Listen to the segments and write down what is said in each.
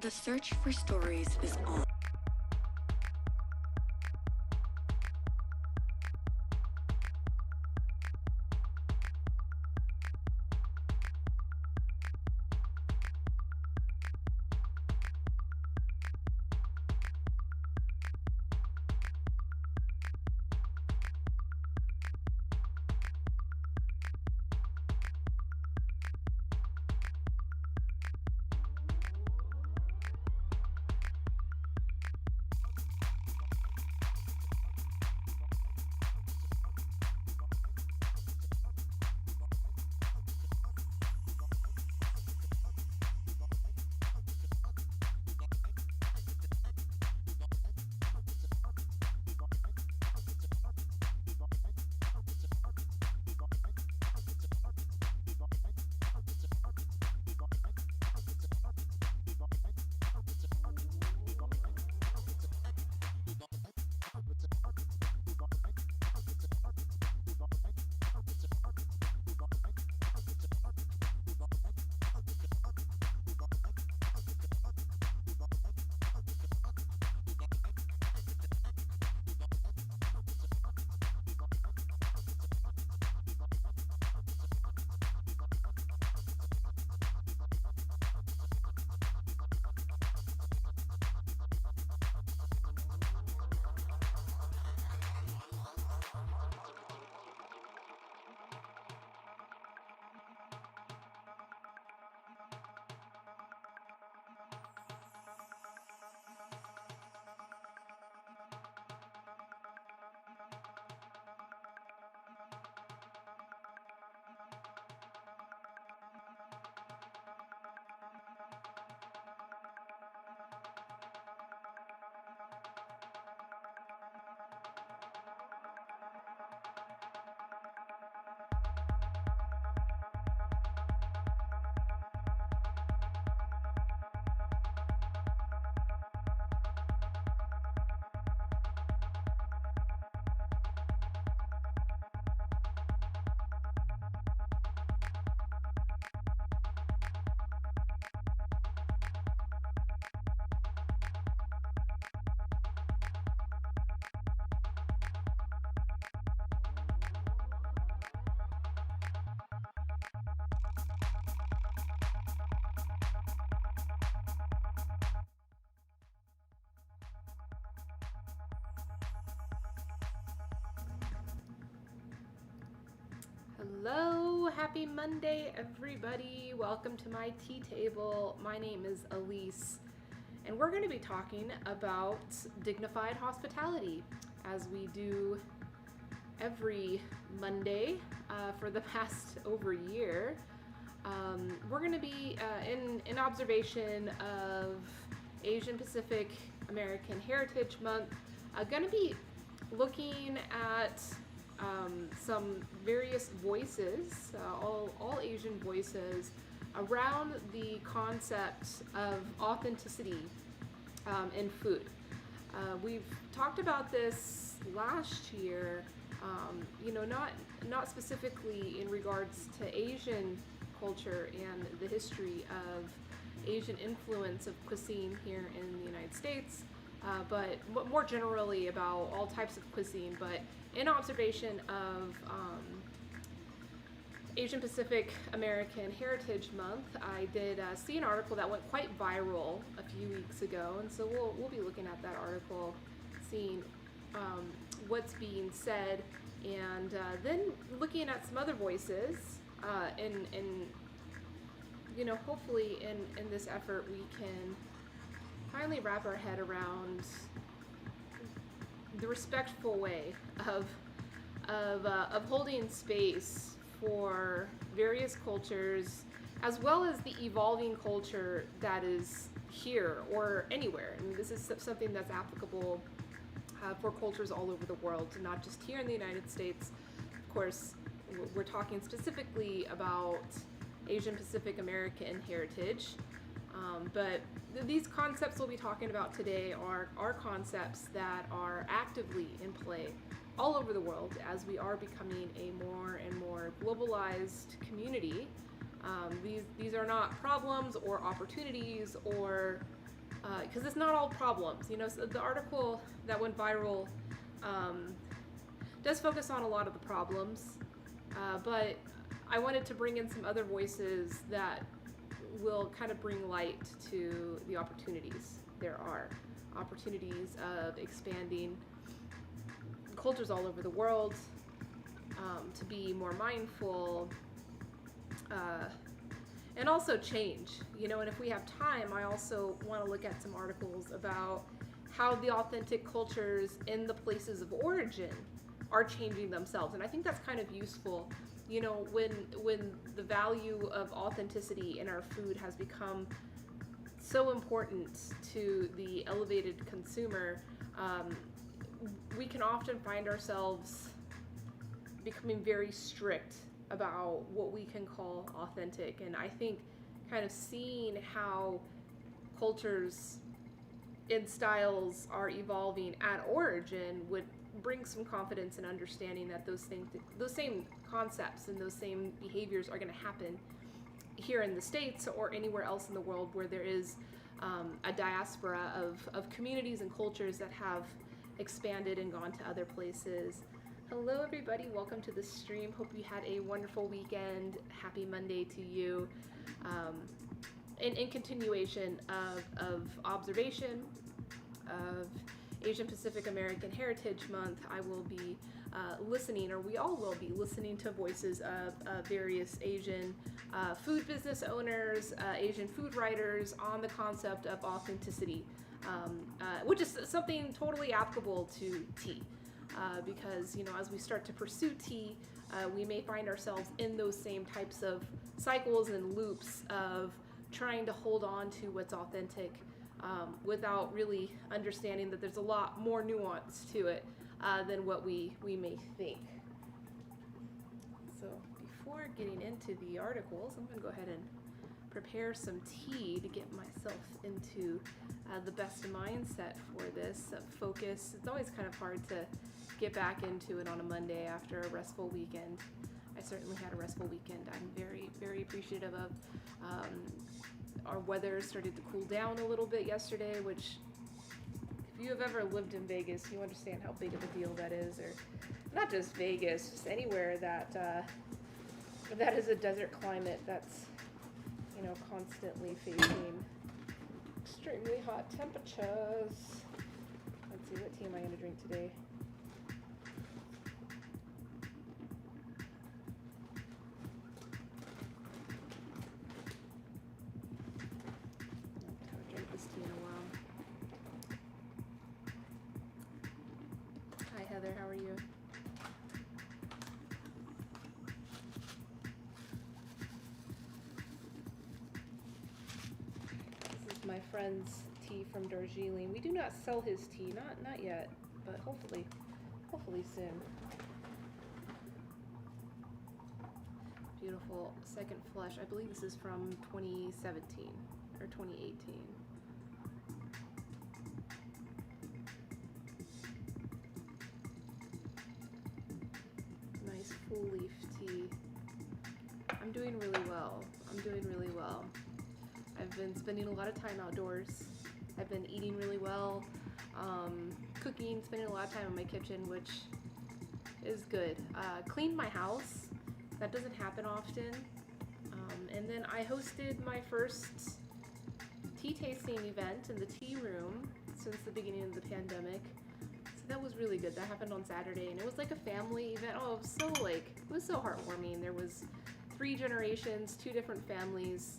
The search for stories is on. Hello, happy Monday, everybody. Welcome to my tea table. My name is Elise, and we're going to be talking about dignified hospitality, as we do every Monday for the past over year. We're going to be in observation of Asian Pacific American Heritage Month, going to be looking at some various voices, all Asian voices, around the concept of authenticity in food. We've talked about this last year, not specifically in regards to Asian culture and the history of Asian influence of cuisine here in the United States, but more generally about all types of cuisine. But in observation of Asian Pacific American Heritage Month, I did see an article that went quite viral a few weeks ago, and so we'll be looking at that article, seeing what's being said, and then looking at some other voices, and hopefully in this effort we can finally wrap our head around the respectful way of holding space for various cultures, as well as the evolving culture that is here or anywhere. And this is something that's applicable for cultures all over the world, not just here in the United States. Of course, we're talking specifically about Asian Pacific American heritage, but these concepts we'll be talking about today are concepts that are actively in play all over the world as we are becoming a more and more globalized community. These are not problems or opportunities or because it's not all problems. You know, so the article that went viral does focus on a lot of the problems, but I wanted to bring in some other voices that will kind of bring light to the opportunities. There are opportunities of expanding cultures all over the world, to be more mindful, and also change, you know. And if we have time, I also want to look at some articles about how the authentic cultures in the places of origin are changing themselves. And I think that's kind of useful, you know, when the value of authenticity in our food has become so important to the elevated consumer, we can often find ourselves becoming very strict about what we can call authentic. And I think kind of seeing how cultures and styles are evolving at origin would bring some confidence and understanding that those things, those same concepts and those same behaviors are going to happen here in the States or anywhere else in the world where there is a diaspora of communities and cultures that have expanded and gone to other places. Hello everybody, welcome to the stream. Hope you had a wonderful weekend. Happy Monday to you. In continuation of observation of Asian Pacific American Heritage Month, I will be listening, or we all will be listening to voices of various Asian food business owners, Asian food writers on the concept of authenticity, which is something totally applicable to tea. Because, you know, as we start to pursue tea, we may find ourselves in those same types of cycles and loops of trying to hold on to what's authentic, without really understanding that there's a lot more nuance to it than what we may think. So before getting into the articles, I'm going to go ahead and prepare some tea to get myself into the best mindset for this focus. It's always kind of hard to get back into it on a Monday after a restful weekend. I certainly had a restful weekend. I'm very, very appreciative of. Our weather started to cool down a little bit yesterday, which, if you have ever lived in Vegas, you understand how big of a deal that is. Or not just Vegas, just anywhere that that is a desert climate that's, you know, constantly facing extremely hot temperatures. Let's see, what tea am I going to drink today? I haven't drank this tea in a while. Hi Heather, how are you? My friend's tea from Darjeeling. We do not sell his tea, not yet, but hopefully soon. Beautiful second flush. I believe this is from 2017 or 2018. Nice full leaf tea. I'm doing really well. I've been spending a lot of time outdoors. I've been eating really well, cooking, spending a lot of time in my kitchen, which is good. Cleaned my house. That doesn't happen often. And then I hosted my first tea tasting event in the tea room since the beginning of the pandemic. So that was really good. That happened on Saturday, and it was like a family event. Oh, it was so heartwarming. There was 3 generations, 2 different families.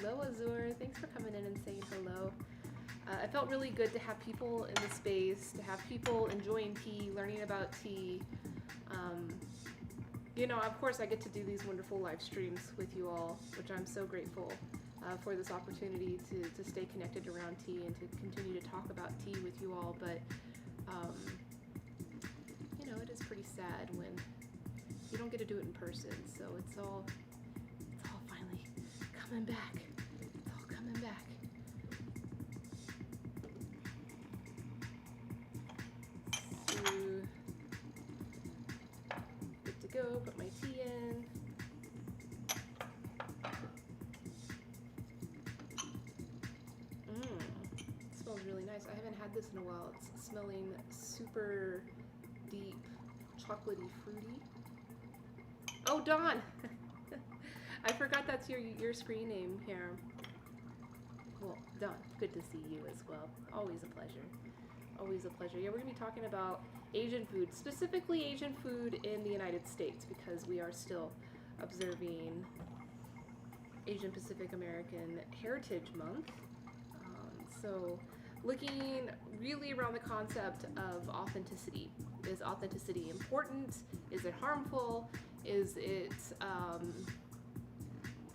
Hello Azur, thanks for coming in and saying hello. It felt really good to have people in the space, to have people enjoying tea, learning about tea. You know, of course I get to do these wonderful live streams with you all, which I'm so grateful for this opportunity to stay connected around tea and to continue to talk about tea with you all. But, you know, it is pretty sad when you don't get to do it in person, so it's all finally coming back. It's all coming back. So, good to go. Put my tea in. I haven't had this in a while. It's smelling super deep, chocolatey, fruity. Oh, Dawn! I forgot that's your screen name here. Well, Dawn, good to see you as well. Always a pleasure. Always a pleasure. Yeah, we're going to be talking about Asian food, specifically Asian food in the United States, because we are still observing Asian Pacific American Heritage Month. So looking really around the concept of authenticity. Is authenticity important? Is it harmful? Is it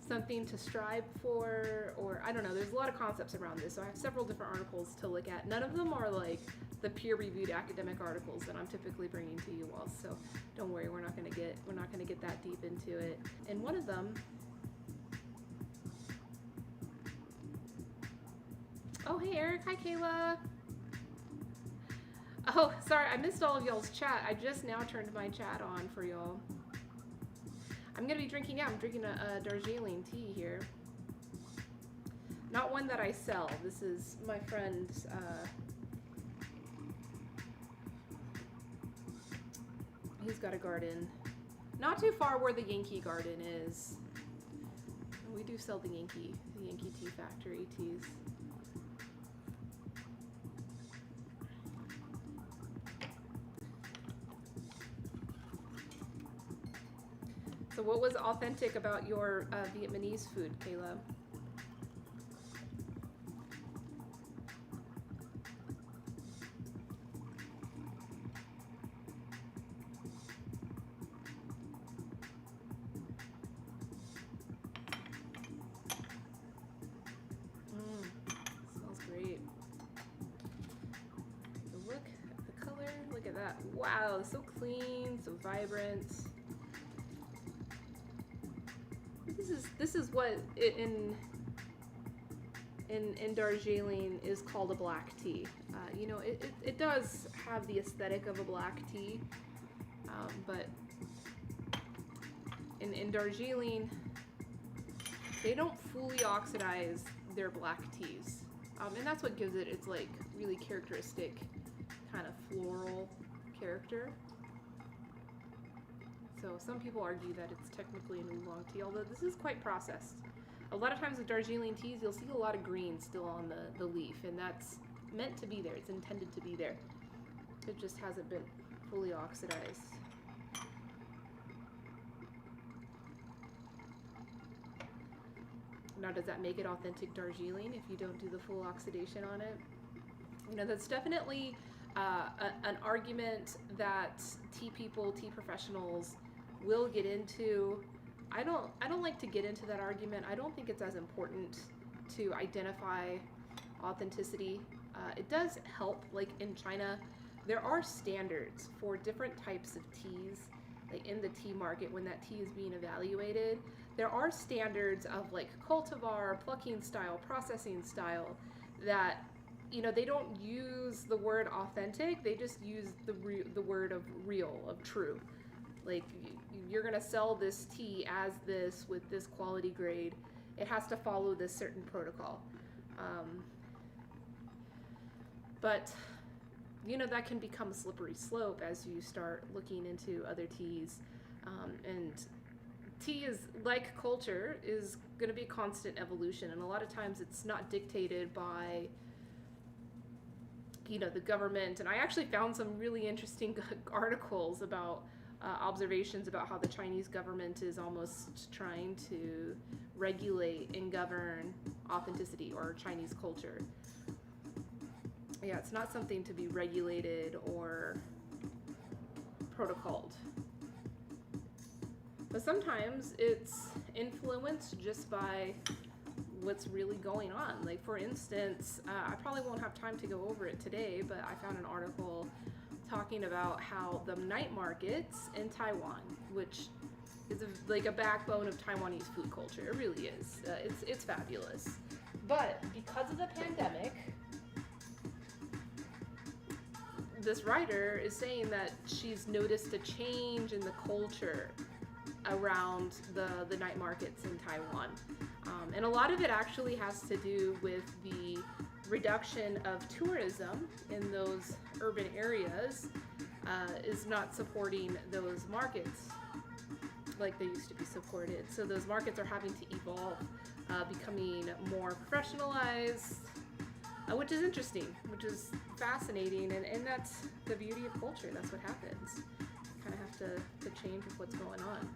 something to strive for? Or I don't know, there's a lot of concepts around this. So I have several different articles to look at. None of them are like the peer-reviewed academic articles that I'm typically bringing to you all. So don't worry, we're not going to get that deep into it. And one of them, oh, hey, Eric. Hi, Kayla. Oh, sorry, I missed all of y'all's chat. I just now turned my chat on for y'all. I'm going to be drinking, I'm drinking a Darjeeling tea here. Not one that I sell. This is my friend's, he's got a garden not too far where the Yankee Garden is. We do sell the Yankee Tea Factory teas. So what was authentic about your Vietnamese food, Kayla? Smells great. So look at the color, look at that. Wow, so clean, so vibrant. This is what in Darjeeling is called a black tea. You know, it does have the aesthetic of a black tea, but in Darjeeling, they don't fully oxidize their black teas, and that's what gives it its like really characteristic kind of floral character. So some people argue that it's technically an oolong tea, although this is quite processed. A lot of times with Darjeeling teas, you'll see a lot of green still on the leaf, and that's meant to be there. It's intended to be there. It just hasn't been fully oxidized. Now, does that make it authentic Darjeeling if you don't do the full oxidation on it? You know, that's definitely an argument that tea people, tea professionals will get into. I don't like to get into that argument. I don't think it's as important to identify authenticity. It does help, like in China, there are standards for different types of teas, like in the tea market when that tea is being evaluated. There are standards of like cultivar, plucking style, processing style that, you know, they don't use the word authentic, they just use the word of real, of true. Like, you're gonna sell this tea as this with this quality grade. It has to follow this certain protocol. But, you know, that can become a slippery slope as you start looking into other teas. And tea is, like culture, is gonna be constant evolution. And a lot of times it's not dictated by, you know, the government. And I actually found some really interesting articles about observations about how the Chinese government is almost trying to regulate and govern authenticity or Chinese culture. Yeah, it's not something to be regulated or protocoled. But sometimes it's influenced just by what's really going on. Like, for instance, I probably won't have time to go over it today, but I found an article talking about how the night markets in Taiwan, which is like a backbone of Taiwanese food culture, it really is. It's fabulous. But because of the pandemic, this writer is saying that she's noticed a change in the culture around the night markets in Taiwan. And a lot of it actually has to do with the reduction of tourism in those urban areas is not supporting those markets like they used to be supported. So those markets are having to evolve, becoming more professionalized, which is interesting, which is fascinating, and that's the beauty of culture. That's what happens. You kind of have to change with what's going on.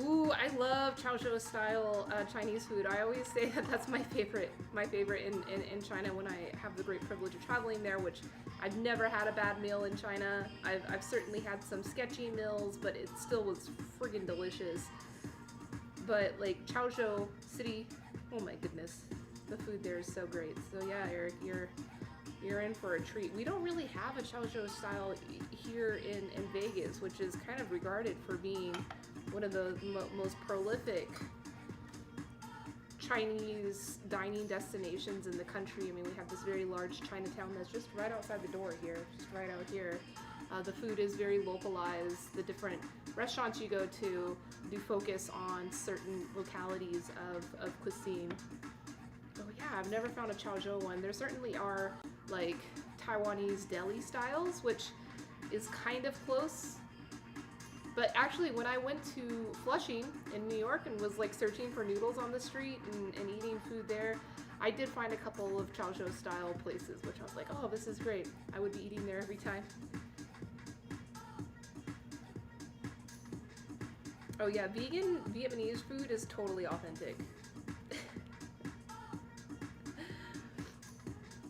Ooh, I love Chaozhou style Chinese food. I always say that that's my favorite in China when I have the great privilege of traveling there, which I've never had a bad meal in China. I've certainly had some sketchy meals, but it still was friggin' delicious. But like Chaozhou City, oh my goodness, the food there is so great. So yeah, Eric, you're in for a treat. We don't really have a Chaozhou style here in Vegas, which is kind of regarded for being one of the most prolific Chinese dining destinations in the country. I mean, we have this very large Chinatown that's just right outside the door here, just right out here. The food is very localized. The different restaurants you go to do focus on certain localities of cuisine. Oh yeah, I've never found a Chaozhou one. There certainly are like Taiwanese deli styles, which is kind of close. But actually, when I went to Flushing in New York and was like searching for noodles on the street and eating food there, I did find a couple of Chaozhou style places, which I was like, oh, this is great. I would be eating there every time. Oh yeah, vegan Vietnamese food is totally authentic.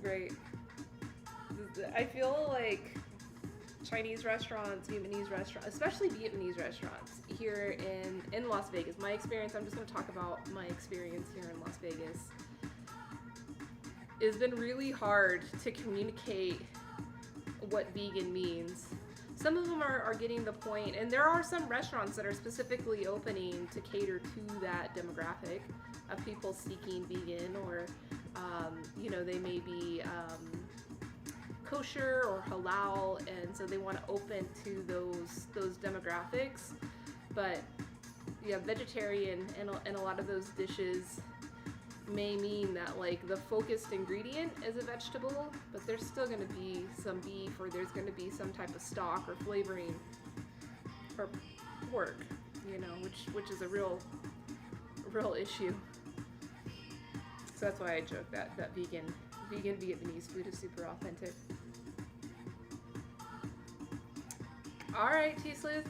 Right. I feel like Chinese restaurants, Vietnamese restaurants, especially Vietnamese restaurants here in Las Vegas. My experience, I'm just going to talk about my experience here in Las Vegas. It's been really hard to communicate what vegan means. Some of them are getting the point, and there are some restaurants that are specifically opening to cater to that demographic of people seeking vegan, or they may be kosher or halal, and so they want to open to those demographics. But yeah, vegetarian and a lot of those dishes may mean that like the focused ingredient is a vegetable, but there's still going to be some beef, or there's going to be some type of stock or flavoring or pork, which is a real issue. So that's why I joke that vegan Vietnamese food is super authentic. All right, T-Sleuth.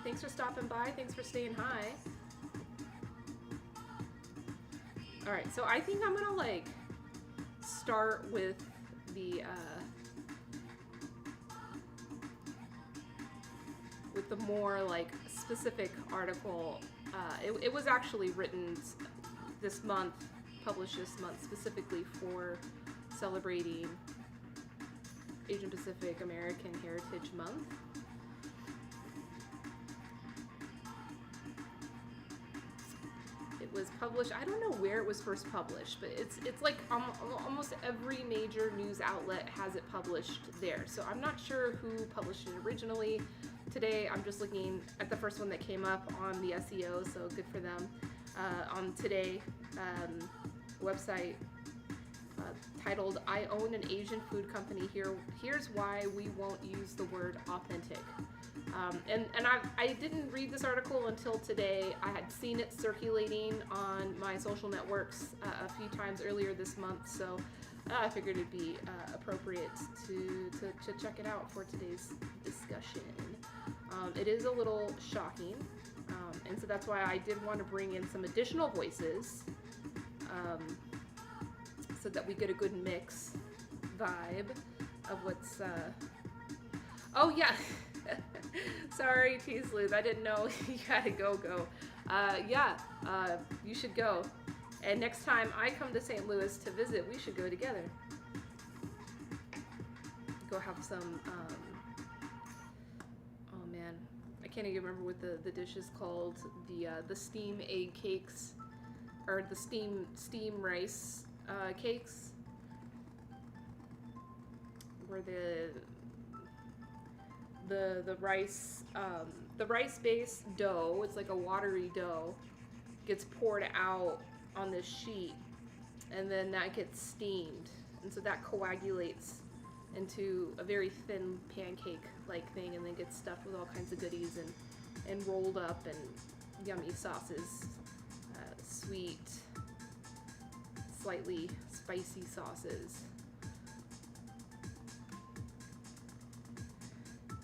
Thanks for stopping by. Thanks for staying high. All right, so I think I'm gonna like start with the more like specific article. It was actually written this month, published this month specifically for celebrating Asian Pacific American Heritage Month. It was published, I don't know where it was first published, but it's like almost every major news outlet has it published there. So I'm not sure who published it originally. Today I'm just looking at the first one that came up on the SEO, so good for them. On Today website, titled "I own an Asian food company. Here's why we won't use the word authentic." And I didn't read this article until today. I had seen it circulating on my social networks a few times earlier this month, so I figured it'd be appropriate to check it out for today's discussion. It is a little shocking, and so that's why I did want to bring in some additional voices, so that we get a good mix vibe of what's oh yeah. Sorry, T-Sleuth, I didn't know you had to go. You should go. And next time I come to St. Louis to visit, we should go together. Go have some, oh man, I can't even remember what the dish is called. The steam egg cakes, or the steam rice cakes. where the rice based dough, it's like a watery dough, gets poured out on this sheet, and then that gets steamed, and so that coagulates into a very thin pancake like thing, and then gets stuffed with all kinds of goodies and rolled up and yummy sauces, sweet, slightly spicy sauces.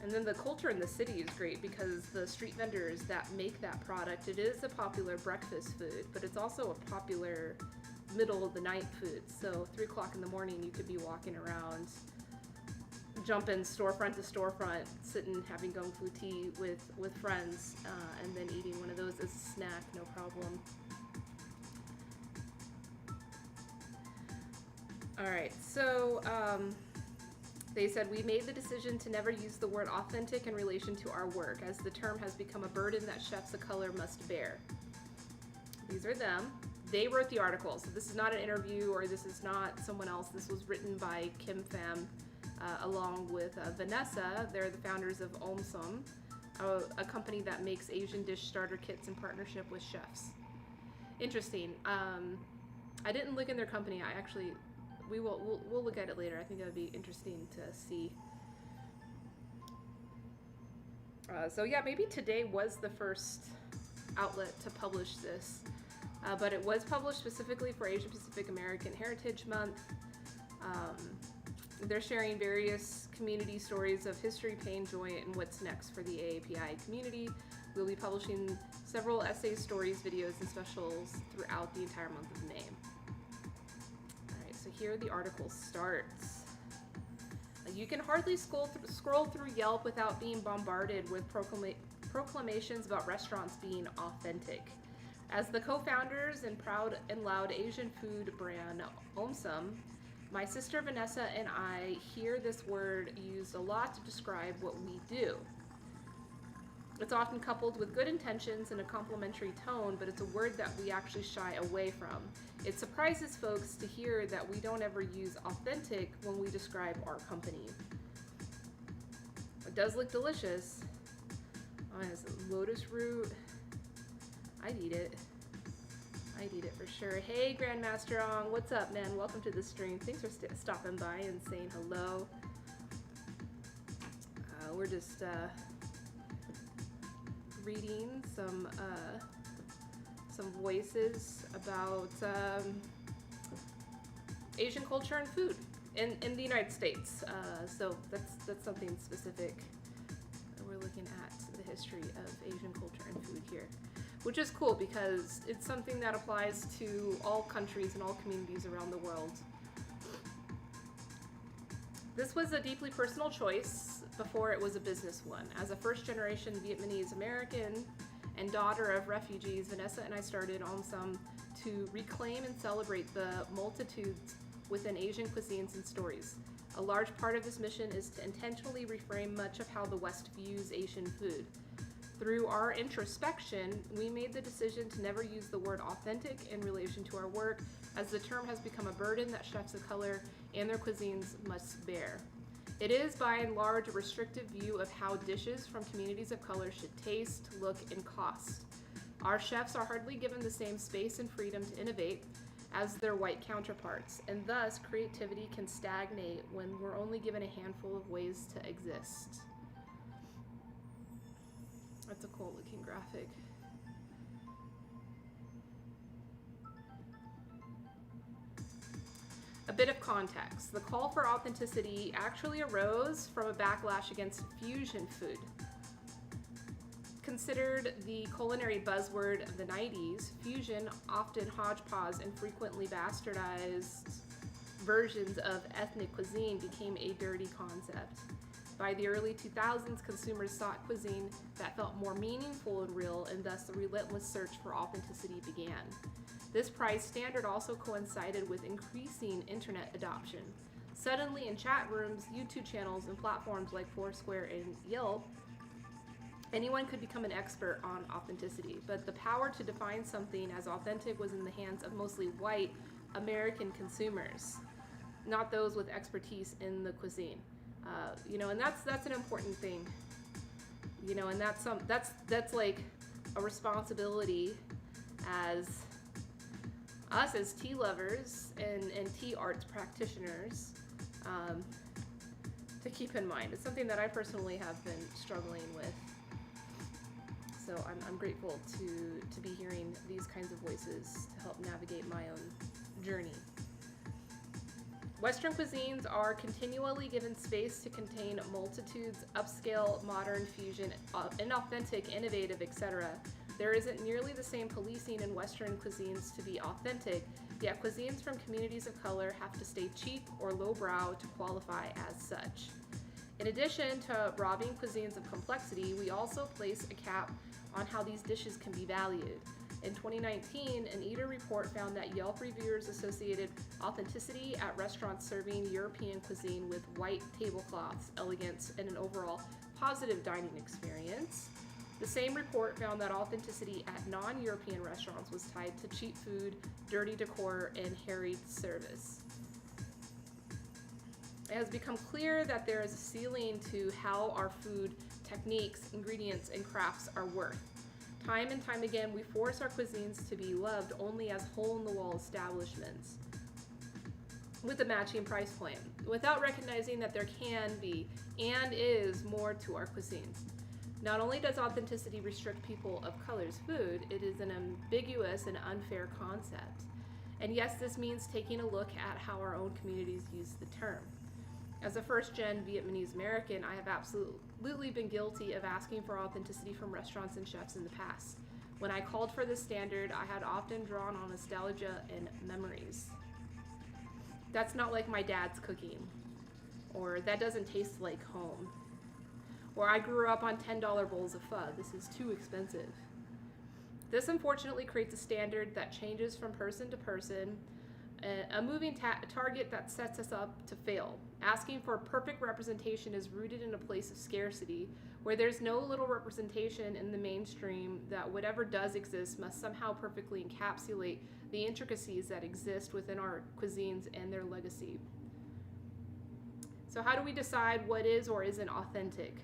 And then the culture in the city is great because the street vendors that make that product, it is a popular breakfast food, but it's also a popular middle of the night food. So 3 o'clock in the morning, you could be walking around, jumping storefront to storefront, sitting, having gung fu tea with friends, and then eating one of those as a snack, no problem. All right, so they said, we made the decision to never use the word authentic in relation to our work, as the term has become a burden that chefs of color must bear. These are them. They wrote the article, so this is not an interview or this is not someone else. This was written by Kim Pham along with Vanessa. They're the founders of APAHM, a company that makes Asian dish starter kits in partnership with chefs. Interesting. I didn't look in their company. We'll look at it later. I think that would be interesting to see. So yeah, maybe today was the first outlet to publish this, but it was published specifically for Asian Pacific American Heritage Month. They're sharing various community stories of history, pain, joy, and what's next for the AAPI community. We'll be publishing several essays, stories, videos, and specials throughout the entire month of May. So here the article starts. You can hardly scroll through Yelp without being bombarded with proclamations about restaurants being authentic. As the co-founders and proud and loud Asian food brand APAHM, my sister Vanessa and I hear this word used a lot to describe what we do. It's often coupled with good intentions and a complimentary tone, but it's a word that we actually shy away from. It surprises folks to hear that we don't ever use authentic when we describe our company. It does look delicious. Oh, it has lotus root. I'd eat it. I'd eat it for sure. Hey, Grandmaster Ong, what's up, man? Welcome to the stream. Thanks for stopping by and saying hello. We're just reading some voices about Asian culture and food in the United States. So that's something specific. We're looking at the history of Asian culture and food here, which is cool because it's something that applies to all countries and all communities around the world. This was a deeply personal choice before it was a business one. As a first-generation Vietnamese American and daughter of refugees, Vanessa and I started APAHM to reclaim and celebrate the multitudes within Asian cuisines and stories. A large part of this mission is to intentionally reframe much of how the West views Asian food. Through our introspection, we made the decision to never use the word authentic in relation to our work, as the term has become a burden that chefs of color and their cuisines must bear. It is, by and large, a restrictive view of how dishes from communities of color should taste, look, and cost. Our chefs are hardly given the same space and freedom to innovate as their white counterparts, and thus creativity can stagnate when we're only given a handful of ways to exist. That's a cool looking graphic. A bit of context. The call for authenticity actually arose from a backlash against fusion food. Considered the culinary buzzword of the 90s, fusion, often hodgepodge and frequently bastardized versions of ethnic cuisine, became a dirty concept. By the early 2000s, consumers sought cuisine that felt more meaningful and real, and thus the relentless search for authenticity began. This price standard also coincided with increasing internet adoption. Suddenly, in chat rooms, YouTube channels, and platforms like Foursquare and Yelp, anyone could become an expert on authenticity. But the power to define something as authentic was in the hands of mostly white American consumers, not those with expertise in the cuisine. And that's an important thing. And that's like a responsibility as us as tea lovers and tea arts practitioners to keep in mind. It's something that I personally have been struggling with. So I'm grateful to be hearing these kinds of voices to help navigate my own journey. Western cuisines are continually given space to contain multitudes, upscale, modern, fusion, inauthentic, innovative, etc. There isn't nearly the same policing in Western cuisines to be authentic, yet cuisines from communities of color have to stay cheap or lowbrow to qualify as such. In addition to robbing cuisines of complexity, we also place a cap on how these dishes can be valued. In 2019, an Eater report found that Yelp reviewers associated authenticity at restaurants serving European cuisine with white tablecloths, elegance, and an overall positive dining experience. The same report found that authenticity at non-European restaurants was tied to cheap food, dirty decor, and harried service. It has become clear that there is a ceiling to how our food techniques, ingredients, and crafts are worth. Time and time again, we force our cuisines to be loved only as hole-in-the-wall establishments with a matching price point, without recognizing that there can be and is more to our cuisines. Not only does authenticity restrict people of color's food, it is an ambiguous and unfair concept. And yes, this means taking a look at how our own communities use the term. As a first-gen Vietnamese American, I have absolutely been guilty of asking for authenticity from restaurants and chefs in the past. When I called for this standard, I had often drawn on nostalgia and memories. That's not like my dad's cooking, or that doesn't taste like home, or I grew up on $10 bowls of pho. This is too expensive. This unfortunately creates a standard that changes from person to person, a moving target that sets us up to fail. Asking for perfect representation is rooted in a place of scarcity, where there's no little representation in the mainstream that whatever does exist must somehow perfectly encapsulate the intricacies that exist within our cuisines and their legacy. So how do we decide what is or isn't authentic?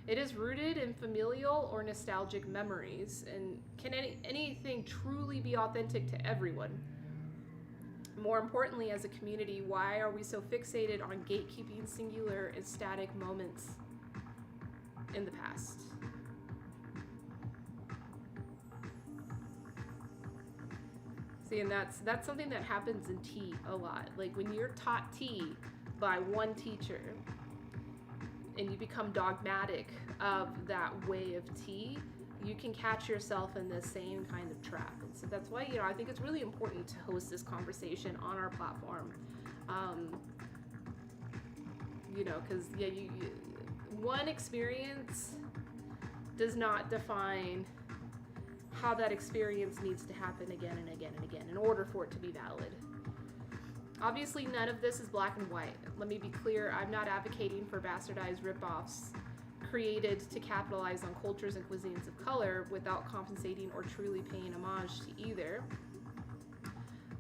It is rooted in familial or nostalgic memories, and can anything truly be authentic to everyone? More importantly, as a community, why are we so fixated on gatekeeping singular and static moments in the past? See, and that's something that happens in tea a lot. Like when you're taught tea by one teacher and you become dogmatic of that way of tea, you can catch yourself in the same kind of trap. And so that's why, I think it's really important to host this conversation on our platform. Because one experience does not define how that experience needs to happen again and again and again in order for it to be valid. Obviously, none of this is black and white. Let me be clear, I'm not advocating for bastardized ripoffs created to capitalize on cultures and cuisines of color without compensating or truly paying homage to either.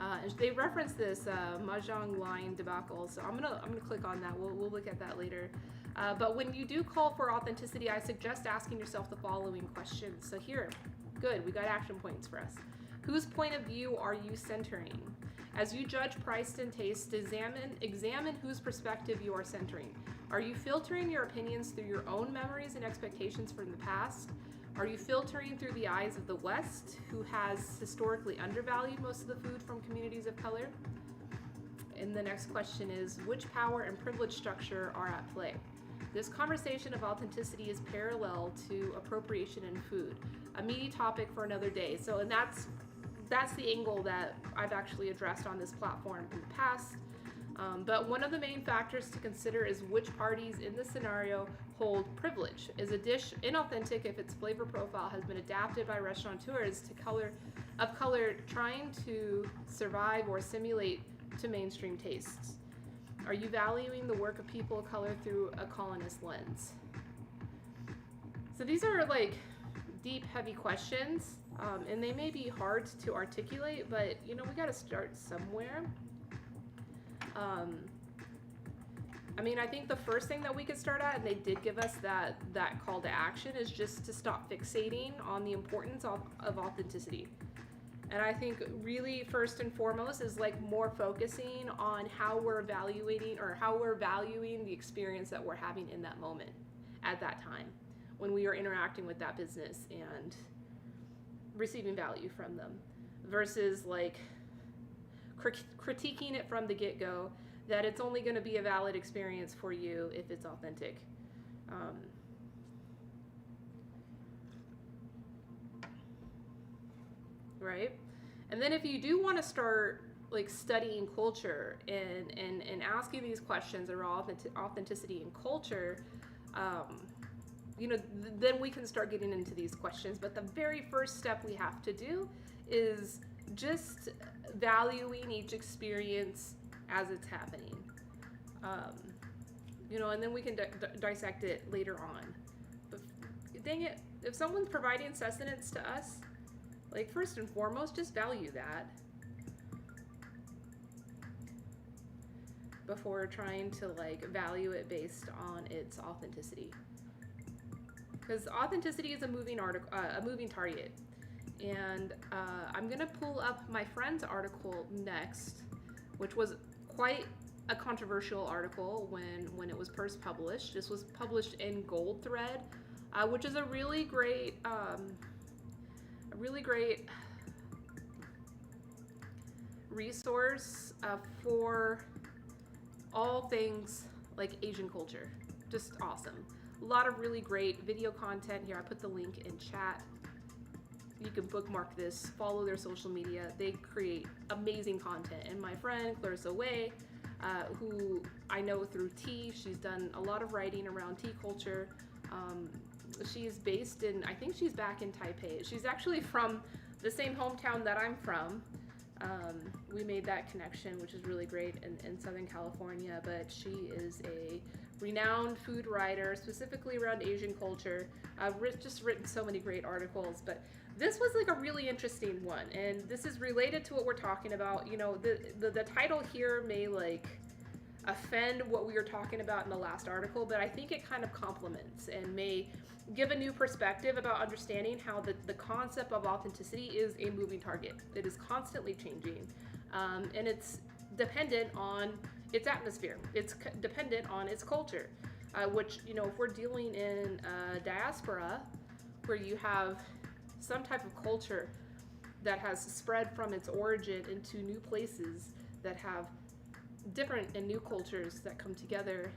And they reference this Mahjong line debacle, so I'm gonna click on that. We'll look at that later. But when you do call for authenticity, I suggest asking yourself the following questions. So here, good, we got action points for us. Whose point of view are you centering? As you judge price and taste, examine whose perspective you are centering. Are you filtering your opinions through your own memories and expectations from the past? Are you filtering through the eyes of the West, who has historically undervalued most of the food from communities of color? And the next question is, which power and privilege structure are at play? This conversation of authenticity is parallel to appropriation in food, a meaty topic for another day. So, and that's the angle that I've actually addressed on this platform in the past. But one of the main factors to consider is which parties in the scenario hold privilege. Is a dish inauthentic if its flavor profile has been adapted by restaurateurs of color trying to survive or assimilate to mainstream tastes? Are you valuing the work of people of color through a colonist lens? So these are like deep, heavy questions, and they may be hard to articulate, but we got to start somewhere. I mean, I think the first thing that we could start at, and they did give us that call to action, is just to stop fixating on the importance of authenticity. And I think really first and foremost is like more focusing on how we're evaluating or how we're valuing the experience that we're having in that moment at that time when we are interacting with that business and receiving value from them, versus like critiquing it from the get-go that it's only going to be a valid experience for you if it's authentic. Right? And then if you do want to start like studying culture and asking these questions around authenticity and culture, then we can start getting into these questions. But the very first step we have to do is just valuing each experience as it's happening. And then we can dissect it later on. But dang it, if someone's providing sustenance to us, like first and foremost, just value that before trying to like value it based on its authenticity. Because authenticity is a moving target. And I'm gonna pull up my friend's article next, which was quite a controversial article when it was first published. This was published in Gold Thread, which is a really great resource for all things like Asian culture. Just awesome. A lot of really great video content here. I put the link in chat. You can bookmark this, follow their social media. They create amazing content. And my friend Clarissa Wei, who I know through tea, she's done a lot of writing around tea culture. She's based in, I think she's back in Taipei. She's actually from the same hometown that I'm from. We made that connection, which is really great in Southern California, but she is a renowned food writer, specifically around Asian culture. I've just written so many great articles, but this was like a really interesting one, and this is related to what we're talking about. The title here may like offend what we were talking about in the last article, but I think it kind of complements and may give a new perspective about understanding how the concept of authenticity is a moving target. It is constantly changing, and it's dependent on its atmosphere. It's dependent on its culture, which, if we're dealing in diaspora, where you have some type of culture that has spread from its origin into new places that have different and new cultures that come together,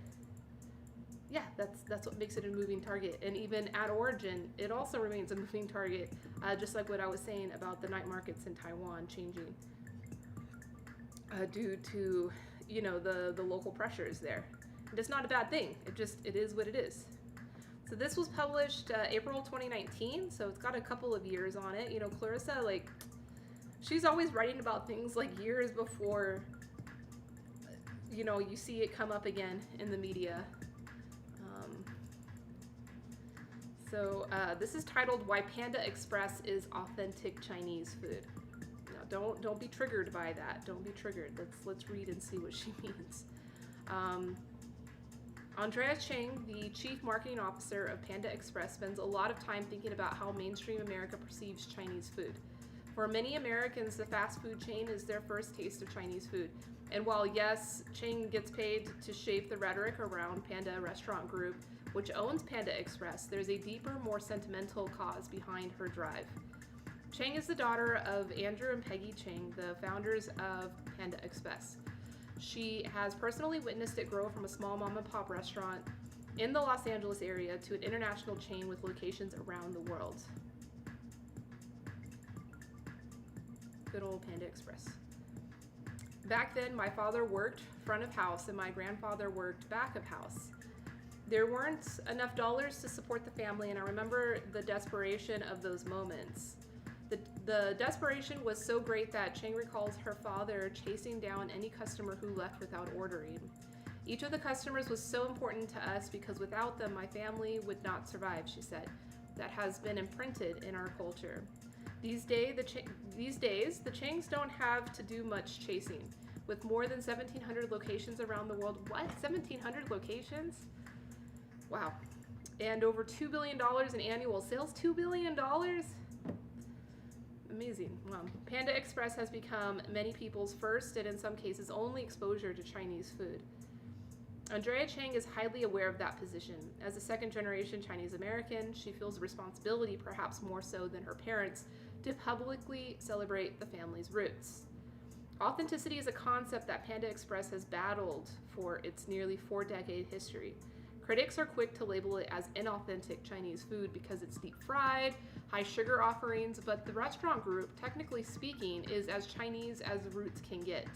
that's what makes it a moving target. And even at origin, it also remains a moving target, just like what I was saying about the night markets in Taiwan changing due to the local pressures there. And it's not a bad thing. It is what it is. So this was published April 2019, so it's got a couple of years on it. Clarissa, like, she's always writing about things like years before you see it come up again in the media. So this is titled "Why Panda Express is Authentic Chinese Food." Now, don't be triggered by that. Don't be triggered. Let's read and see what she means. Andrea Cheng, the chief marketing officer of Panda Express, spends a lot of time thinking about how mainstream America perceives Chinese food. For many Americans, the fast food chain is their first taste of Chinese food. And while yes, Cheng gets paid to shape the rhetoric around Panda Restaurant Group, which owns Panda Express, there's a deeper, more sentimental cause behind her drive. Cheng is the daughter of Andrew and Peggy Cheng, the founders of Panda Express. She has personally witnessed it grow from a small mom-and-pop restaurant in the Los Angeles area to an international chain with locations around the world. Good old Panda Express. Back then, my father worked front of house and my grandfather worked back of house. There weren't enough dollars to support the family, and I remember the desperation of those moments. The desperation was so great that Cheng recalls her father chasing down any customer who left without ordering. Each of the customers was so important to us because without them, my family would not survive, she said. That has been imprinted in our culture. These days, the Chengs don't have to do much chasing. with more than 1,700 locations around the world. What? 1,700 locations? Wow. And over $2 billion in annual sales. $2 billion? Amazing. Wow. Panda Express has become many people's first and in some cases only exposure to Chinese food. Andrea Chang is highly aware of that position. As a second-generation Chinese American, she feels responsibility, perhaps more so than her parents, to publicly celebrate the family's roots. Authenticity is a concept that Panda Express has battled for its nearly 4-decade history. Critics are quick to label it as inauthentic Chinese food because it's deep-fried, high sugar offerings, but the restaurant group, technically speaking, is as Chinese as the roots can get.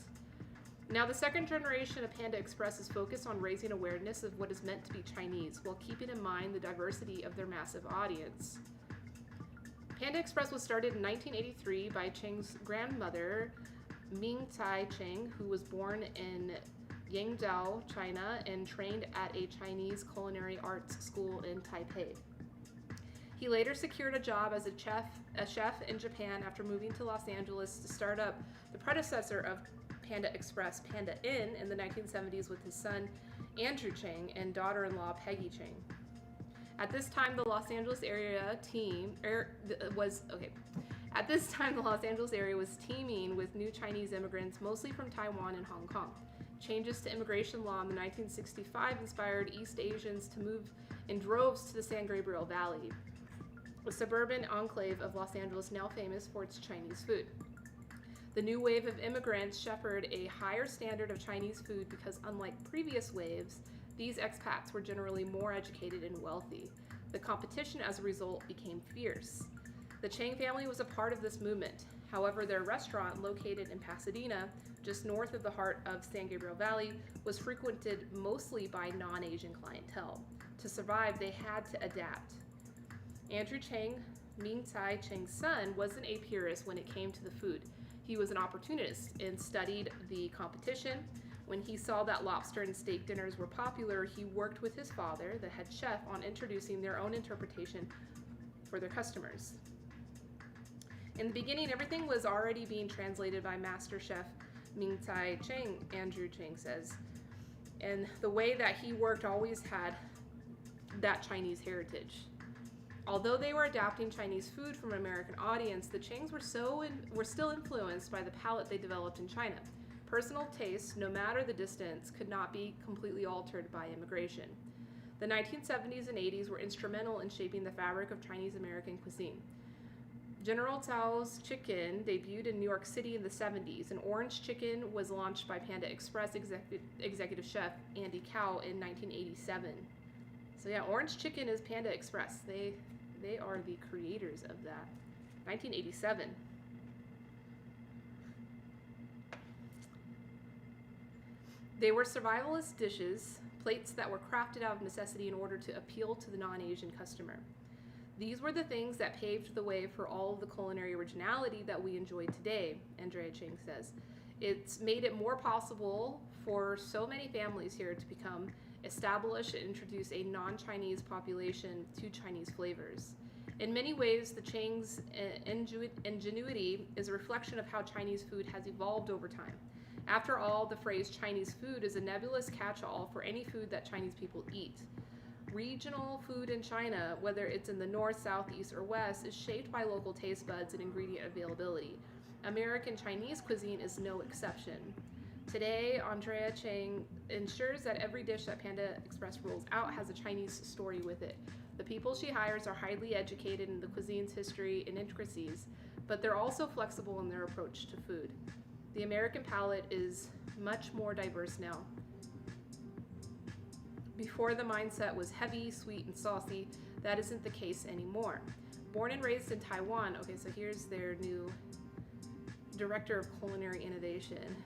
Now, the second generation of Panda Express is focused on raising awareness of what is meant to be Chinese while keeping in mind the diversity of their massive audience. Panda Express was started in 1983 by Cheng's grandmother, Ming Tsai Cheng, who was born in Yangzhou, China, and trained at a Chinese culinary arts school in Taipei. He later secured a job as a chef in Japan after moving to Los Angeles to start up the predecessor of Panda Express, Panda Inn, in the 1970s with his son Andrew Cheng and daughter-in-law Peggy Cheng. At this time, the Los Angeles area was teeming with new Chinese immigrants, mostly from Taiwan and Hong Kong. Changes to immigration law in the 1965 inspired East Asians to move in droves to the San Gabriel Valley, a suburban enclave of Los Angeles now famous for its Chinese food. The new wave of immigrants shepherded a higher standard of Chinese food because, unlike previous waves, these expats were generally more educated and wealthy. The competition, as a result, became fierce. The Chang family was a part of this movement. However, their restaurant, located in Pasadena, just north of the heart of San Gabriel Valley, was frequented mostly by non-Asian clientele. To survive, they had to adapt. Andrew Chang, Ming Tsai Cheng's son, wasn't a purist when it came to the food. He was an opportunist and studied the competition. When he saw that lobster and steak dinners were popular, he worked with his father, the head chef, on introducing their own interpretation for their customers. In the beginning, everything was already being translated by master chef Ming Tsai Cheng, Andrew Chang says. And the way that he worked always had that Chinese heritage. Although they were adapting Chinese food from an American audience, the Changs were still influenced by the palate they developed in China. Personal tastes, no matter the distance, could not be completely altered by immigration. The 1970s and 80s were instrumental in shaping the fabric of Chinese American cuisine. General Tso's Chicken debuted in New York City in the 70s, and Orange Chicken was launched by Panda Express executive chef Andy Cao in 1987. So yeah, Orange Chicken is Panda Express. They are the creators of that. 1987. They were survivalist dishes, plates that were crafted out of necessity in order to appeal to the non-Asian customer. These were the things that paved the way for all of the culinary originality that we enjoy today, Andrea Chang says. It's made it more possible for so many families here to become established and introduce a non-Chinese population to Chinese flavors. In many ways, the Chang's ingenuity is a reflection of how Chinese food has evolved over time. After all, the phrase Chinese food is a nebulous catch-all for any food that Chinese people eat. Regional food in China, whether it's in the north, south, east, or west, is shaped by local taste buds and ingredient availability. American Chinese cuisine is no exception. Today, Andrea Chang ensures that every dish that Panda Express rolls out has a Chinese story with it. The people she hires are highly educated in the cuisine's history and intricacies, but they're also flexible in their approach to food. The American palate is much more diverse now. Before, the mindset was heavy, sweet, and saucy. That isn't the case anymore. Born and raised in Taiwan, okay, so here's their new director of culinary innovation,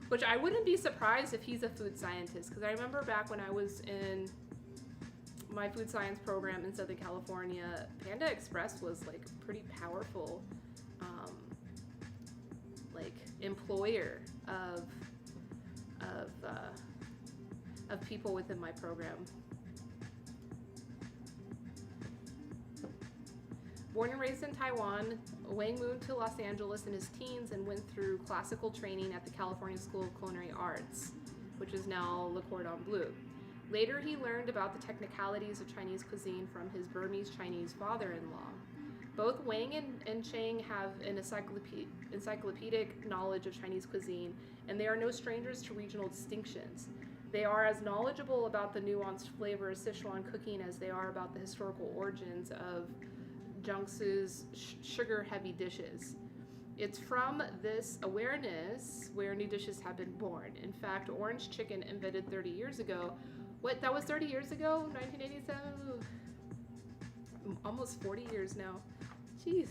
which I wouldn't be surprised if he's a food scientist, because I remember back when I was in my food science program in Southern California, Panda Express was like a pretty powerful employer of people within my program. Born and raised in Taiwan, Wang moved to Los Angeles in his teens and went through classical training at the California School of Culinary Arts, which is now Le Cordon Bleu. Later, he learned about the technicalities of Chinese cuisine from his Burmese Chinese father-in-law. Both Wang and Chang have an encyclopedic knowledge of Chinese cuisine, and they are no strangers to regional distinctions. They are as knowledgeable about the nuanced flavor of Sichuan cooking as they are about the historical origins of Jiangsu's sugar-heavy dishes. It's from this awareness where new dishes have been born. In fact, orange chicken, invented 30 years ago. What, that was 30 years ago? 1987? Almost 40 years now. Jeez.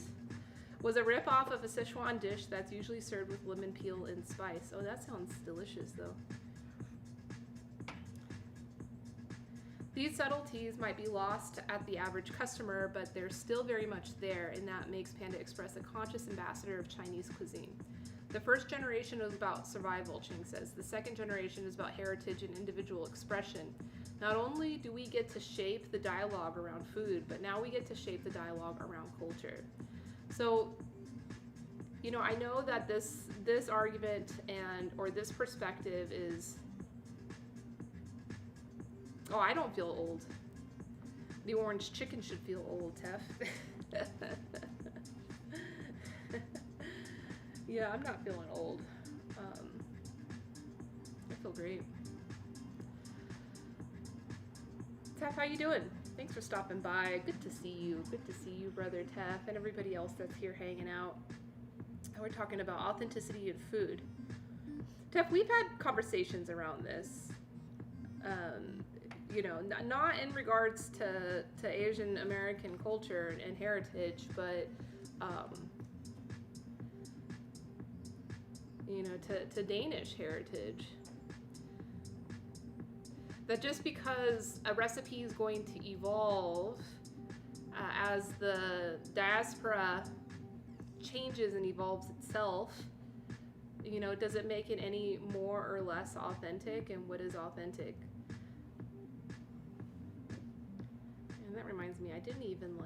Was a rip-off of a Sichuan dish that's usually served with lemon peel and spice. Oh, that sounds delicious, though. These subtleties might be lost at the average customer, but they're still very much there, and that makes Panda Express a conscious ambassador of Chinese cuisine. The first generation was about survival, Ching says. The second generation is about heritage and individual expression. Not only do we get to shape the dialogue around food, but now we get to shape the dialogue around culture. So, you know, I know that this argument or this perspective is, oh, I don't feel old. The orange chicken should feel old, Tef. Yeah, I'm not feeling old. I feel great. Tef, how you doing? Thanks for stopping by. Good to see you. Good to see you, brother Tef, and everybody else that's here hanging out. And we're talking about authenticity in food. Tef, we've had conversations around this. You know, not in regards to Asian American culture and heritage, but you know, to Danish heritage. That just because a recipe is going to evolve as the diaspora changes and evolves itself, you know, does it make it any more or less authentic? And what is authentic? And that reminds me, I didn't even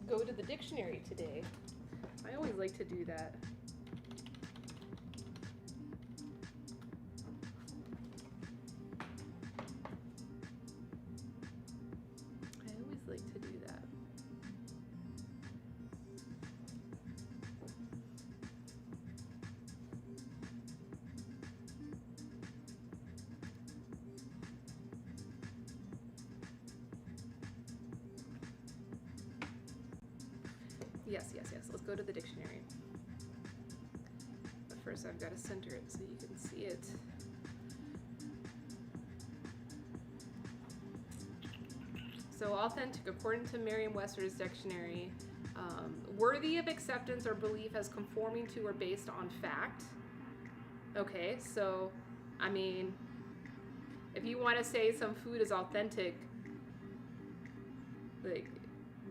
go to the dictionary today. I always like to do that. Yes. Let's go to the dictionary. But first I've got to center it so you can see it. So authentic, according to Merriam-Webster's dictionary, worthy of acceptance or belief as conforming to or based on fact. Okay, so, I mean, if you want to say some food is authentic, like,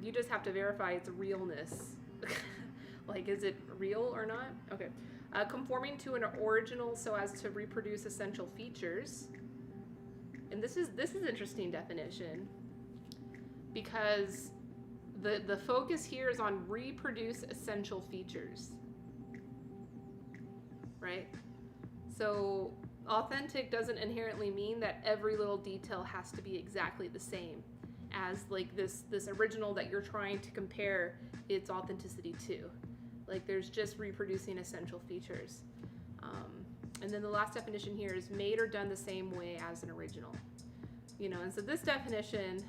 you just have to verify its realness. Like, is it real or not? Okay. Conforming to an original so as to reproduce essential features. And this is interesting definition, because the focus here is on reproduce essential features. Right? So authentic doesn't inherently mean that every little detail has to be exactly the same as like this original that you're trying to compare its authenticity to. Like, there's just reproducing essential features. And then the last definition here is made or done the same way as an original. You know, and so this definition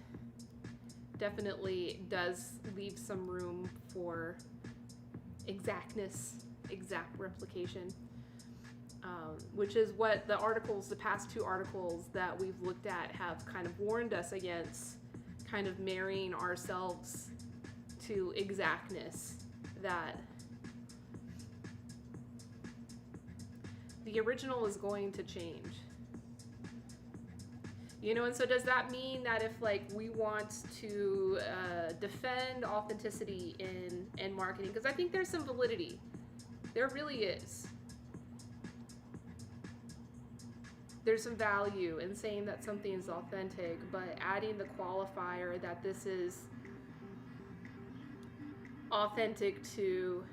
definitely does leave some room for exactness, exact replication, which is what the past two articles that we've looked at have kind of warned us against, kind of marrying ourselves to exactness, that the original is going to change. You know, and so does that mean that if, like, we want to defend authenticity in marketing, because I think there's some validity. There really is. There's some value in saying that something is authentic, but adding the qualifier that this is authentic to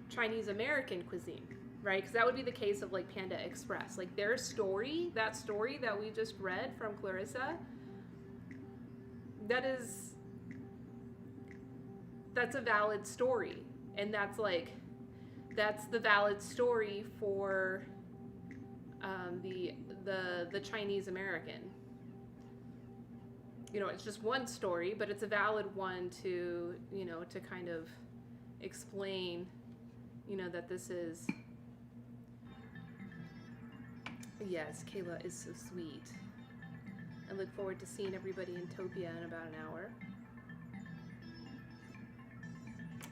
Chinese American cuisine, right? Because that would be the case of like Panda Express. Like their story, that story that we just read from Clarissa, that's a valid story. And that's the valid story for the Chinese American. You know, it's just one story, but it's a valid one to, you know, to kind of explain, you know, that this is, yes, Kayla is so sweet. I look forward to seeing everybody in Topia in about an hour.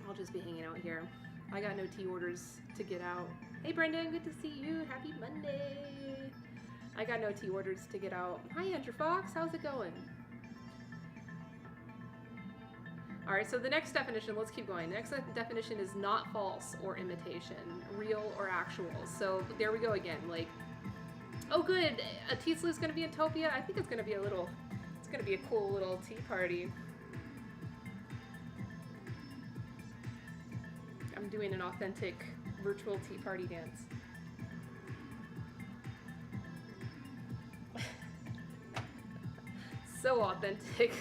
I'll just be hanging out here. I got no tea orders to get out. Hey Brendan, good to see you. Happy Monday. I got no tea orders to get out. Hi Andrew Fox, how's it going? All right, so the next definition, let's keep going. The next definition is not false or imitation, real or actual. So there we go again. Like, oh good, Tislu's gonna be in Topia. I think it's gonna be a cool little tea party. I'm doing an authentic virtual tea party dance. So authentic.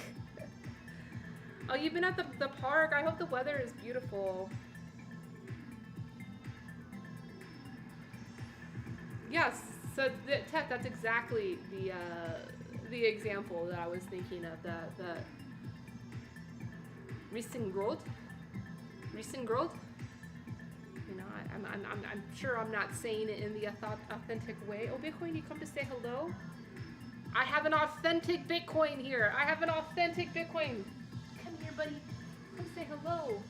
Oh, you've been at the park. I hope the weather is beautiful. Yes, so Ted, that's exactly the example that I was thinking of. The Riesengroth. You know, I'm sure I'm not saying it in the authentic way. Oh, Bitcoin, you come to say hello? I have an authentic Bitcoin here. I have an authentic Bitcoin. Come here, buddy. Come say hello.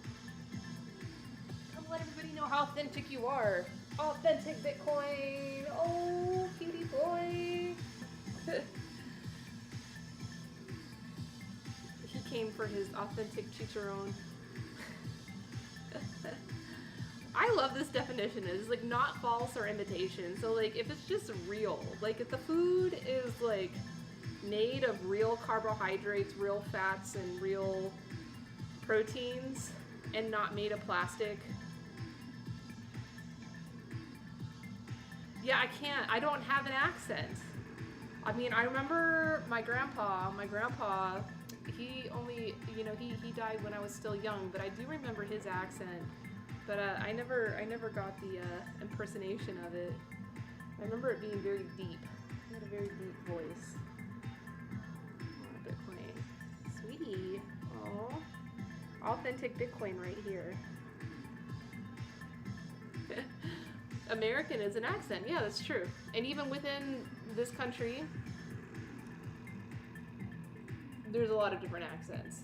Come let everybody know how authentic you are. Authentic Bitcoin. Oh, cutie boy. He came for his authentic chicharron. I love this definition. It's like not false or imitation. So like if it's just real, like if the food is like made of real carbohydrates, real fats, and real proteins, and not made of plastic. Yeah, I don't have an accent. I mean, I remember my grandpa, he only, you know, he died when I was still young, but I do remember his accent. But I never got the impersonation of it. I remember it being very deep. He had a very deep voice. Oh, Bitcoin. Sweetie. Aw. Authentic Bitcoin right here. American is an accent. Yeah, that's true. And even within this country, there's a lot of different accents.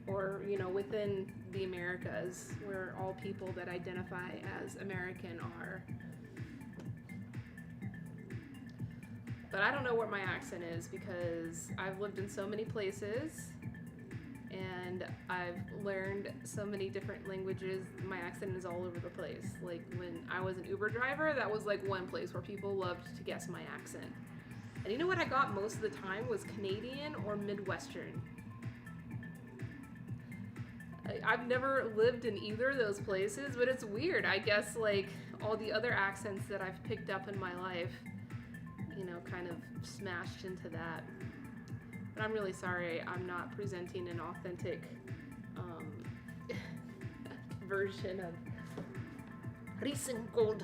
Or, you know, within the Americas, where all people that identify as American are. But I don't know what my accent is because I've lived in so many places and I've learned so many different languages. My accent is all over the place. Like when I was an Uber driver, that was like one place where people loved to guess my accent. And you know what I got most of the time was Canadian or Midwestern. I've never lived in either of those places, but it's weird. I guess like all the other accents that I've picked up in my life, you know, kind of smashed into that. But I'm really sorry I'm not presenting an authentic version of Riesengroth.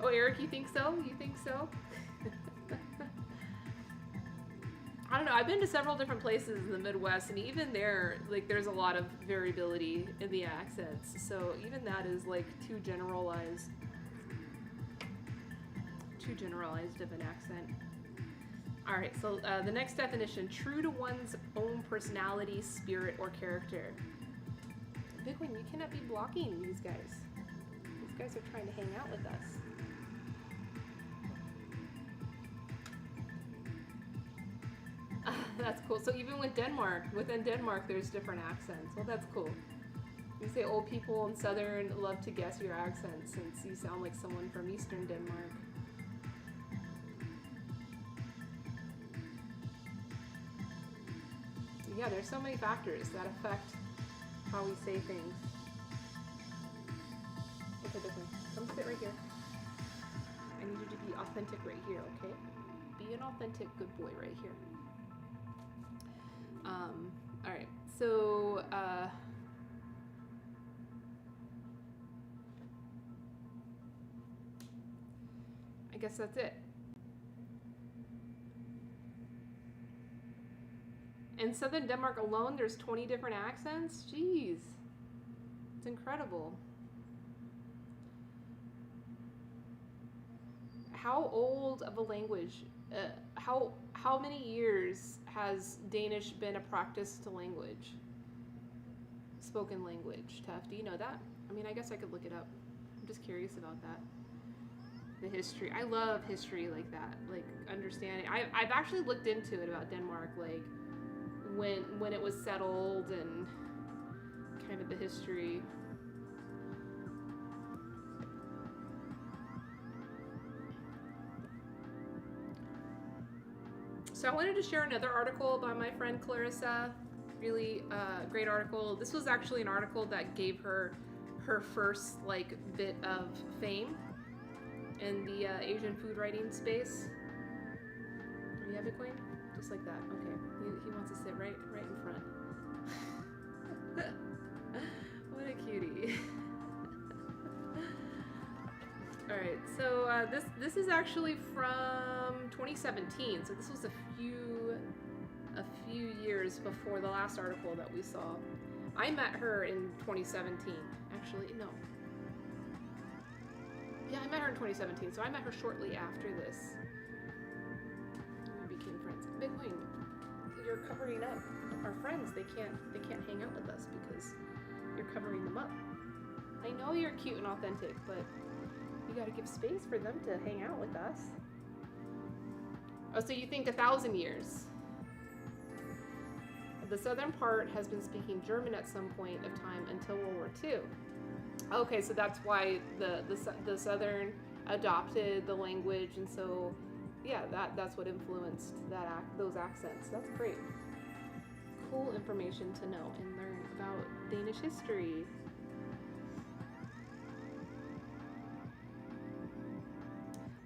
Oh, Eric, you think so? You think so? I don't know. I've been to several different places in the Midwest, and even there, like, there's a lot of variability in the accents. So even that is like too generalized of an accent. All right. So the next definition: true to one's own personality, spirit, or character. Bitcoin, you cannot be blocking these guys. These guys are trying to hang out with us. That's cool. So even within Denmark, there's different accents. Well, that's cool. You say old people in Southern love to guess your accent since you sound like someone from Eastern Denmark. Yeah, there's so many factors that affect how we say things. Okay, Dignified, come sit right here. I need you to be authentic right here, okay? Be an authentic good boy right here. All right, so, I guess that's it. In southern Denmark alone, there's 20 different accents? Jeez. It's incredible. How old of a language, how many years has Danish been a practiced language? Spoken language, Tuff, do you know that? I mean, I guess I could look it up. I'm just curious about that. The history. I love history like that, like understanding. I've actually looked into it about Denmark, like when it was settled and kind of the history. So I wanted to share another article by my friend Clarissa. Really great article. This was actually an article that gave her first like bit of fame in the Asian food writing space. Do you have it, Queen? Just like that. Okay. He wants to sit right in front. What a cutie. All right. So this is actually from 2017. So this was a few years before the last article that we saw. I met her in 2017. Actually, no. Yeah, I met her in 2017, so I met her shortly after this. We became friends. Big Wing, you're covering up our friends. They can't hang out with us because you're covering them up. I know you're cute and authentic, but you gotta give space for them to hang out with us. Oh, so you think 1,000 years? The southern part has been speaking German at some point of time until World War II. Okay, so that's why the southern adopted the language, and so yeah, that's what influenced those accents. That's great. Cool information to know and learn about Danish history.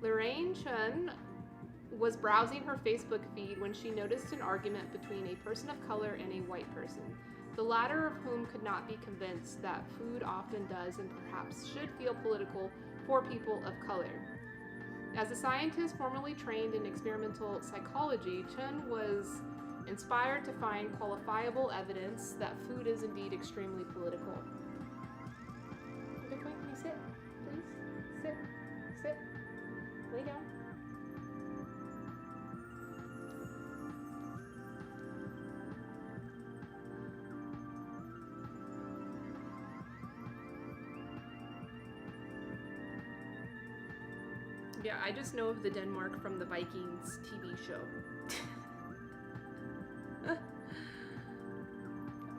Lorraine Chun was browsing her Facebook feed when she noticed an argument between a person of color and a white person, the latter of whom could not be convinced that food often does and perhaps should feel political for people of color. As a scientist formerly trained in experimental psychology, Chun was inspired to find qualifiable evidence that food is indeed extremely political. Okay, wait, can you sit, please? Sit, lay down. Yeah, I just know of the Denmark from the Vikings TV show.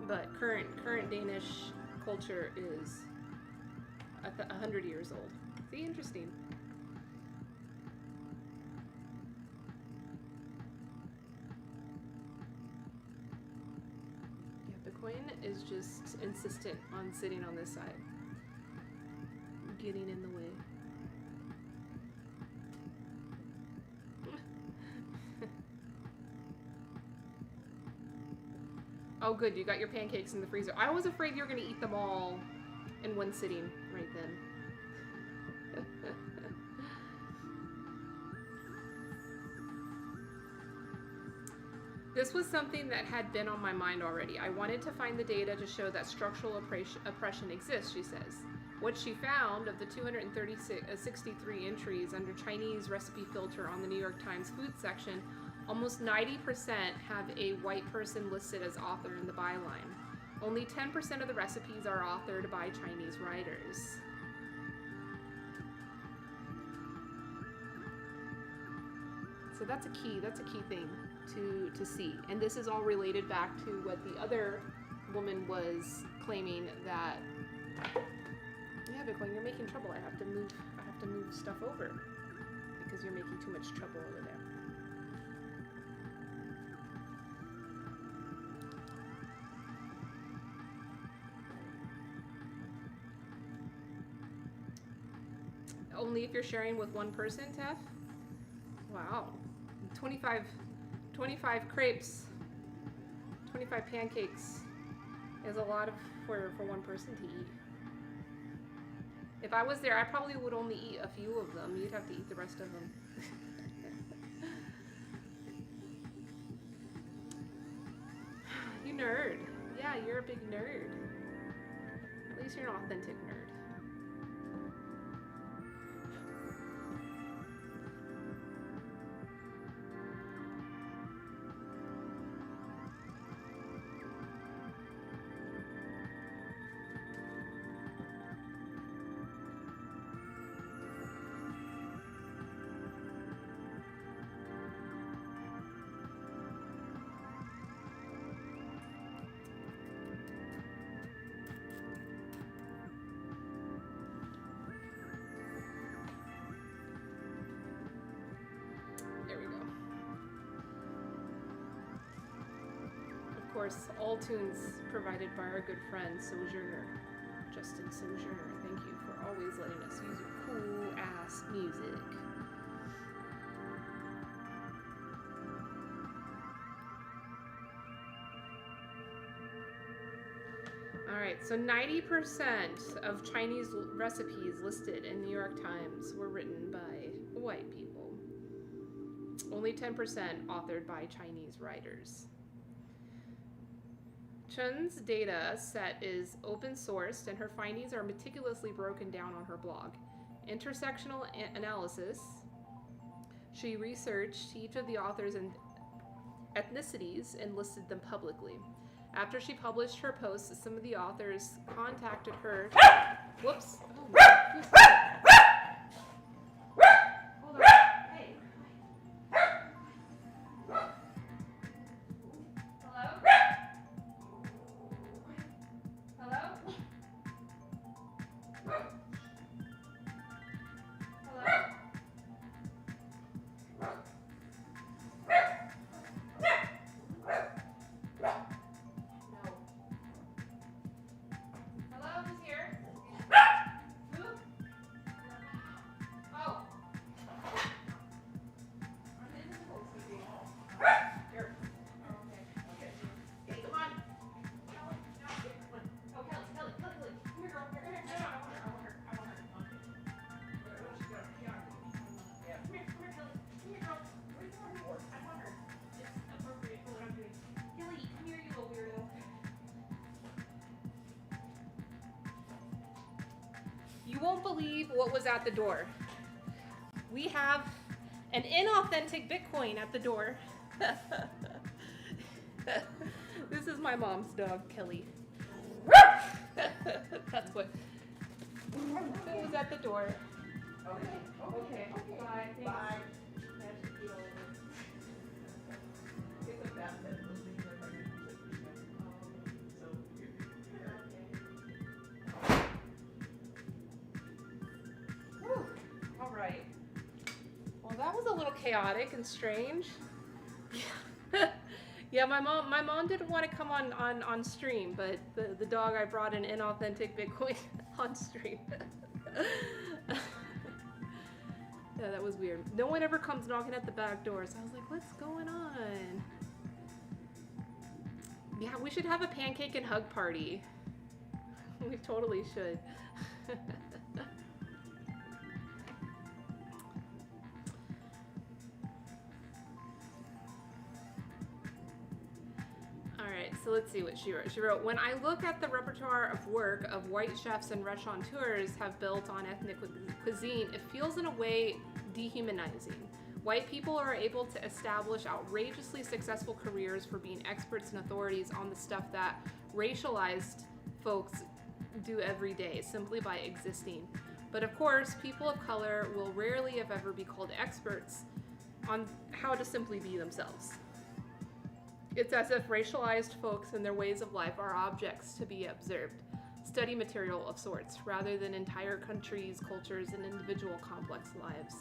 But current Danish culture is 100 years old. See, interesting. Yeah, Bitcoin is just insistent on sitting on this side, getting in the way. Oh good, you got your pancakes in the freezer. I was afraid you were going to eat them all in one sitting right then. This was something that had been on my mind already. I wanted to find the data to show that structural oppression exists, she says. What she found of the 263 entries under Chinese recipe filter on the New York Times food section, almost 90% have a white person listed as author in the byline. Only 10% of the recipes are authored by Chinese writers. So that's a key thing to see. And this is all related back to what the other woman was claiming, that yeah, Bitcoin, you're making trouble. I have to move stuff over because you're making too much trouble over there. Only if you're sharing with one person, Tef? Wow. 25 crepes, 25 pancakes is a lot for one person to eat. If I was there, I probably would only eat a few of them. You'd have to eat the rest of them. You nerd. Yeah, you're a big nerd. At least you're an authentic nerd. There we go. Of course, all tunes provided by our good friend Sojourner, Justin Sojourner. Thank you for always letting us use your cool ass music. Alright, so 90% of Chinese recipes listed in New York Times were written by white people. Only 10% authored by Chinese writers. Chen's data set is open sourced and her findings are meticulously broken down on her blog. Intersectional analysis. She researched each of the authors and ethnicities and listed them publicly. After she published her posts, some of the authors contacted her. Whoops. Oh, man. Hold on. Hey. Hello? Hello? Hello? Hello, who's here? Who? Oh. I'm invisible to you. Here. Oh, okay. Hey, come on. Kelly, no, here, come on. Oh, Kelly. Come here, girl. Come here. No, I want her. Where did she go? Yeah. Come here, Kelly. Come here, girl. Where's the one? I want her. It's appropriate for what I'm doing. Kelly, come here, you little weirdo. You won't believe what was at the door. We have an inauthentic Bitcoin at the door. This is my mom's dog, Kelly. That's what was at the door. Okay. Bye. Thanks. Bye. Whew. All right. Well, that was a little chaotic and strange. Yeah, my mom didn't want to come on stream, but the dog I brought an inauthentic Bitcoin on stream. Yeah, that was weird. No one ever comes knocking at the back door, so I was like, what's going on? Yeah, we should have a pancake and hug party. We totally should. Alright, so let's see what she wrote. She wrote, when I look at the repertoire of work of white chefs and restaurateurs have built on ethnic cuisine, it feels in a way dehumanizing. White people are able to establish outrageously successful careers for being experts and authorities on the stuff that racialized folks do every day simply by existing. But of course, people of color will rarely, if ever, be called experts on how to simply be themselves. It's as if racialized folks and their ways of life are objects to be observed, study material of sorts, rather than entire countries, cultures, and individual complex lives.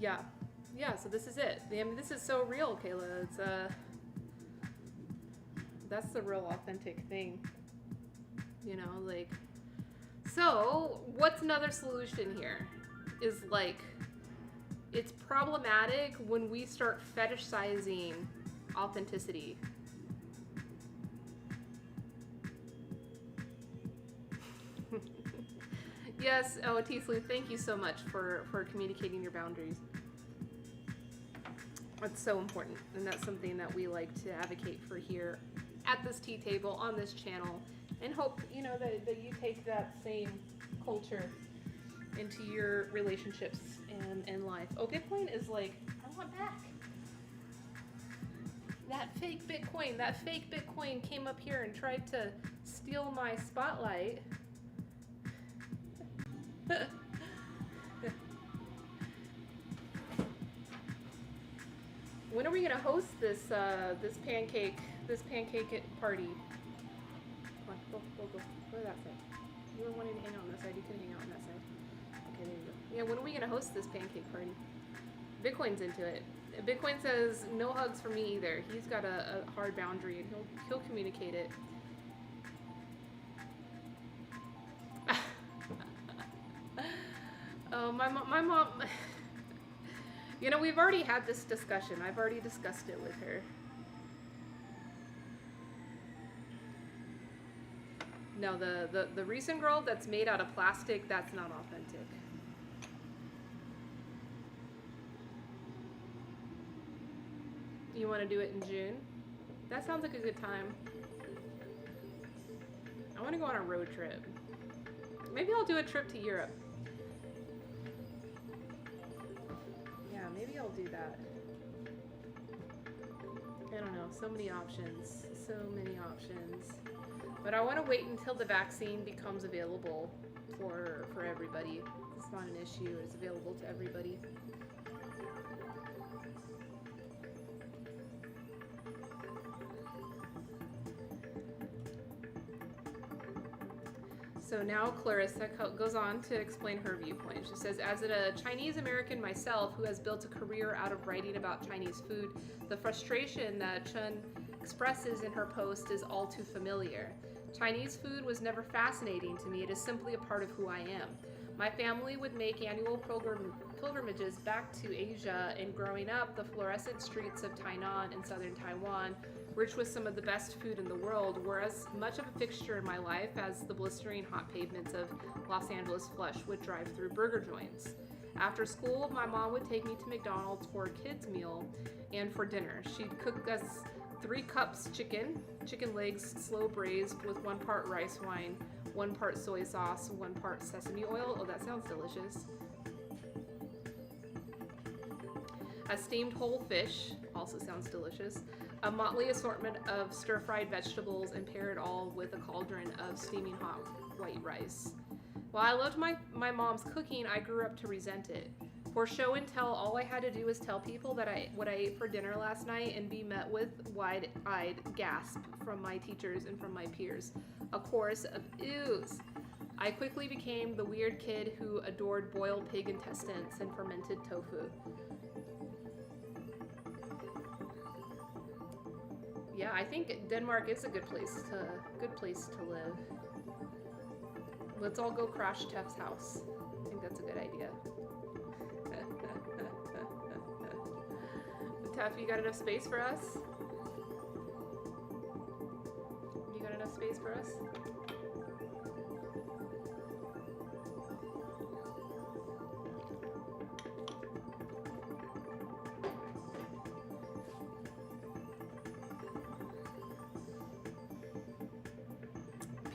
Yeah. Yeah, so this is it. I mean, this is so real, Kayla. It's, that's the real authentic thing. You know, like, so what's another solution here? Is like, it's problematic when we start fetishizing authenticity. Yes, Tislu, thank you so much for communicating your boundaries. That's so important, and that's something that we like to advocate for here at this tea table on this channel, and hope, you know, that you take that same culture into your relationships and life. Oh, Bitcoin is like, I want back. That fake Bitcoin came up here and tried to steal my spotlight. When are we gonna host this this pancake party? Come on, go to that side. You were wanting to hang out on that side. You couldn't hang out on that side. Okay, there you go. Yeah, when are we gonna host this pancake party? Bitcoin's into it. Bitcoin says no hugs for me either. He's got a hard boundary, and he'll communicate it. Oh, my mom. You know, we've already had this discussion. I've already discussed it with her. No, the recent girl that's made out of plastic, that's not authentic. You want to do it in June? That sounds like a good time. I want to go on a road trip. Maybe I'll do a trip to Europe. Yeah, maybe I'll do that. I don't know, so many options. So many options. But I want to wait until the vaccine becomes available for everybody. It's not an issue, it's available to everybody. So now Clarissa goes on to explain her viewpoint. She says, as a Chinese American myself who has built a career out of writing about Chinese food, the frustration that Chen expresses in her post is all too familiar. Chinese food was never fascinating to me. It is simply a part of who I am. My family would make annual pilgrimages back to Asia, and growing up, the fluorescent streets of Tainan in southern Taiwan, rich with some of the best food in the world, were as much of a fixture in my life as the blistering hot pavements of Los Angeles flush with drive-through burger joints. After school, my mom would take me to McDonald's for a kid's meal and for dinner. She'd cook us 3 cups chicken legs slow braised with 1 part rice wine, 1 part soy sauce, 1 part sesame oil. Oh, that sounds delicious. A steamed whole fish, also sounds delicious. A motley assortment of stir-fried vegetables, and pair it all with a cauldron of steaming hot white rice. While I loved my mom's cooking, I grew up to resent it. For show and tell, all I had to do was tell people that what I ate for dinner last night and be met with wide-eyed gasp from my teachers and from my peers. A chorus of oohs. I quickly became the weird kid who adored boiled pig intestines and fermented tofu. Yeah, I think Denmark is a good place to live. Let's all go crash Tef's house. I think that's a good idea. Tef, you got enough space for us? You got enough space for us?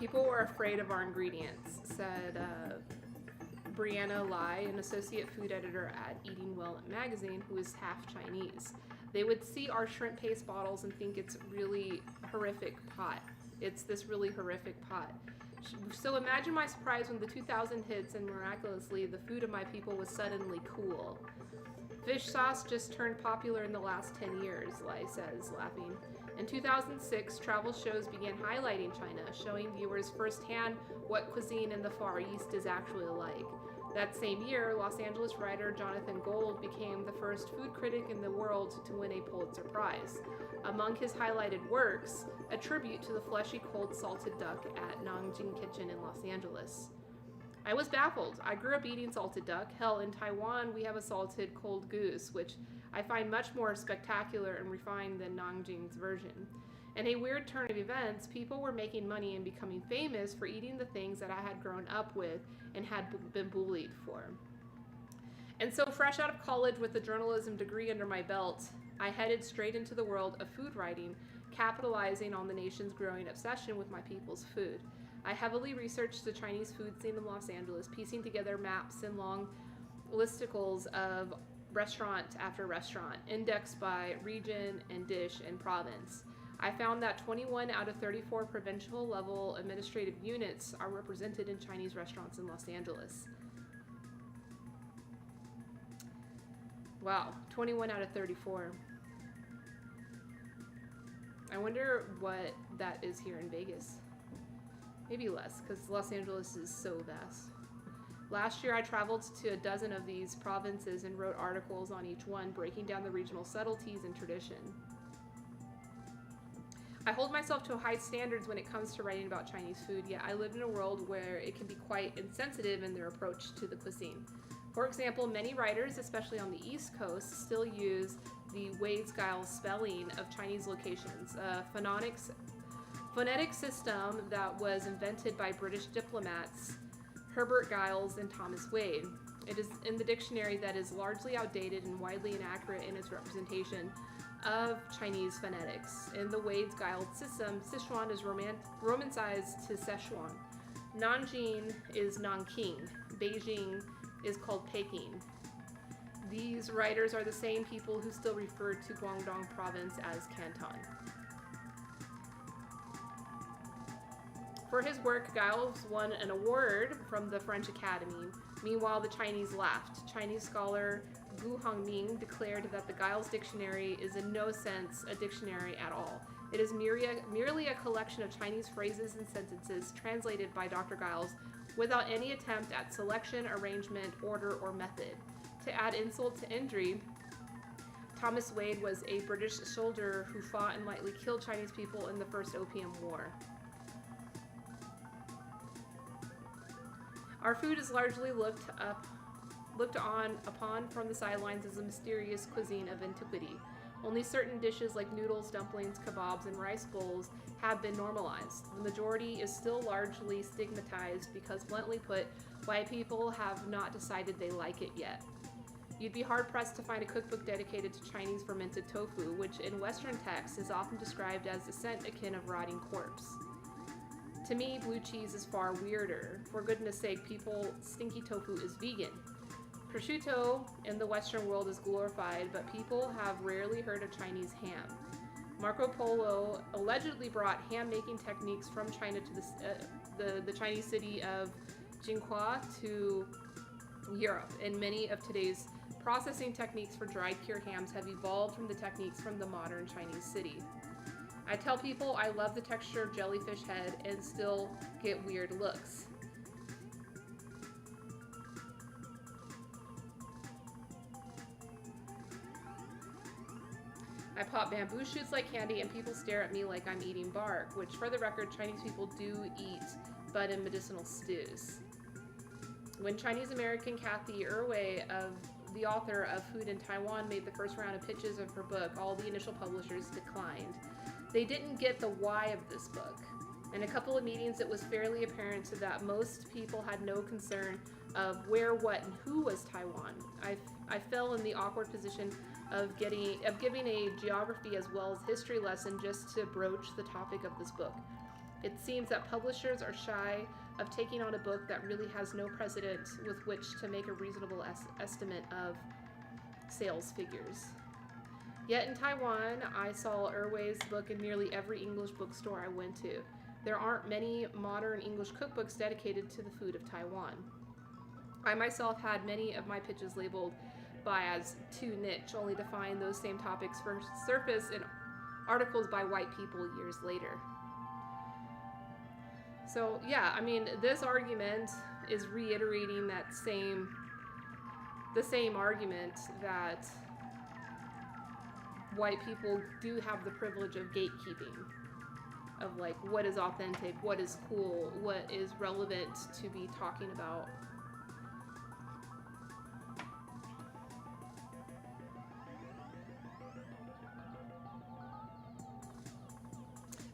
People were afraid of our ingredients, said Brianna Lai, an associate food editor at Eating Well magazine, who is half Chinese. They would see our shrimp paste bottles and think it's really horrific pot. It's this really horrific pot. So imagine my surprise when the 2000 hits and miraculously the food of my people was suddenly cool. Fish sauce just turned popular in the last 10 years, Lai says, laughing. In 2006, travel shows began highlighting China, showing viewers firsthand what cuisine in the Far East is actually like. That same year, Los Angeles writer Jonathan Gold became the first food critic in the world to win a Pulitzer Prize. Among his highlighted works, a tribute to the fleshy cold salted duck at Nanjing Kitchen in Los Angeles. I was baffled. I grew up eating salted duck. Hell, in Taiwan, we have a salted cold goose, which I find much more spectacular and refined than Nanjing's version. In a weird turn of events, people were making money and becoming famous for eating the things that I had grown up with and had been bullied for. And so, fresh out of college with a journalism degree under my belt, I headed straight into the world of food writing, capitalizing on the nation's growing obsession with my people's food. I heavily researched the Chinese food scene in Los Angeles, piecing together maps and long listicles of restaurant after restaurant, indexed by region and dish and province. I found that 21 out of 34 provincial level administrative units are represented in Chinese restaurants in Los Angeles. Wow, 21 out of 34. I wonder what that is here in Vegas. Maybe less, because Los Angeles is so vast. Last year, I traveled to a dozen of these provinces and wrote articles on each one, breaking down the regional subtleties and tradition. I hold myself to high standards when it comes to writing about Chinese food, yet I live in a world where it can be quite insensitive in their approach to the cuisine. For example, many writers, especially on the East Coast, still use the Wade-style spelling of Chinese locations, a phonetic system that was invented by British diplomats Herbert Giles and Thomas Wade. It is in the dictionary that is largely outdated and widely inaccurate in its representation of Chinese phonetics. In the Wade-Giles system, Sichuan is romancized to Szechuan. Nanjing is Nanking. Beijing is called Peking. These writers are the same people who still refer to Guangdong province as Canton. For his work, Giles won an award from the French Academy. Meanwhile, the Chinese laughed. Chinese scholar Gu Hongming declared that the Giles Dictionary is in no sense a dictionary at all. It is merely a collection of Chinese phrases and sentences translated by Dr. Giles without any attempt at selection, arrangement, order, or method. To add insult to injury, Thomas Wade was a British soldier who fought and lightly killed Chinese people in the First Opium War. Our food is largely looked upon from the sidelines as a mysterious cuisine of antiquity. Only certain dishes like noodles, dumplings, kebabs, and rice bowls have been normalized. The majority is still largely stigmatized because, bluntly put, white people have not decided they like it yet. You'd be hard-pressed to find a cookbook dedicated to Chinese fermented tofu, which in Western texts is often described as the scent akin of rotting corpse. To me, blue cheese is far weirder. For goodness sake, stinky tofu is vegan. Prosciutto in the Western world is glorified, but people have rarely heard of Chinese ham. Marco Polo allegedly brought ham-making techniques from China to the Chinese city of Jinhua to Europe, and many of today's processing techniques for dried cured hams have evolved from the techniques from the modern Chinese city. I tell people I love the texture of jellyfish head and still get weird looks. I pop bamboo shoots like candy and people stare at me like I'm eating bark, which for the record, Chinese people do eat, but in medicinal stews. When Chinese American Kathy Erway, the author of Food in Taiwan, made the first round of pitches of her book, all the initial publishers declined. They didn't get the why of this book. In a couple of meetings, it was fairly apparent that most people had no concern of where, what, and who was Taiwan. I fell in the awkward position of giving a geography as well as history lesson just to broach the topic of this book. It seems that publishers are shy of taking on a book that really has no precedent with which to make a reasonable estimate of sales figures. Yet in Taiwan, I saw Erway's book in nearly every English bookstore I went to. There aren't many modern English cookbooks dedicated to the food of Taiwan. I myself had many of my pitches labeled as too niche, only to find those same topics first surface in articles by white people years later. So yeah, I mean, this argument is reiterating the same argument that white people do have the privilege of gatekeeping, of like what is authentic, what is cool, what is relevant to be talking about.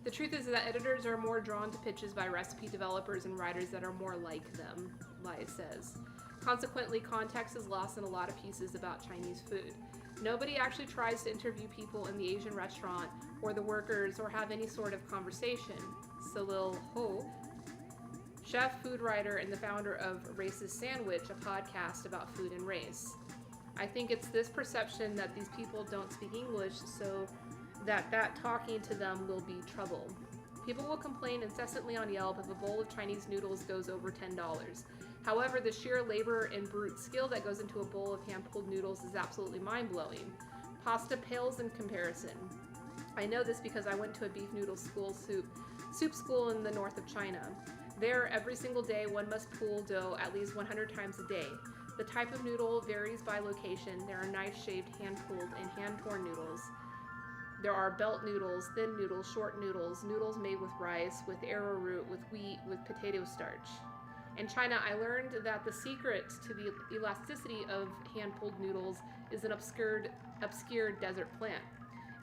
The truth is that editors are more drawn to pitches by recipe developers and writers that are more like them, Lai says. Consequently, context is lost in a lot of pieces about Chinese food. Nobody actually tries to interview people in the Asian restaurant or the workers or have any sort of conversation. Salil Ho, chef, food writer, and the founder of Racist Sandwich, a podcast about food and race. I think it's this perception that these people don't speak English, so that talking to them will be trouble. People will complain incessantly on Yelp if a bowl of Chinese noodles goes over $10. However, the sheer labor and brute skill that goes into a bowl of hand-pulled noodles is absolutely mind-blowing. Pasta pales in comparison. I know this because I went to a beef noodle soup school in the north of China. There, every single day, one must pull dough at least 100 times a day. The type of noodle varies by location. There are knife-shaped, hand-pulled, and hand-torn noodles. There are belt noodles, thin noodles, short noodles, noodles made with rice, with arrowroot, with wheat, with potato starch. In China, I learned that the secret to the elasticity of hand-pulled noodles is an obscure desert plant.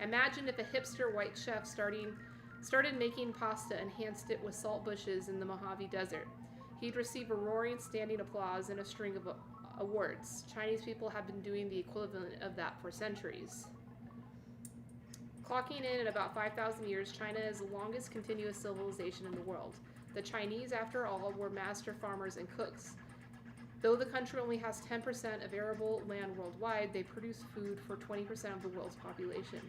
Imagine if a hipster white chef started making pasta and enhanced it with salt bushes in the Mojave Desert. He'd receive a roaring standing applause and a string of awards. Chinese people have been doing the equivalent of that for centuries. Clocking in at about 5,000 years, China is the longest continuous civilization in the world. The Chinese, after all, were master farmers and cooks. Though the country only has 10% of arable land worldwide, they produce food for 20% of the world's population.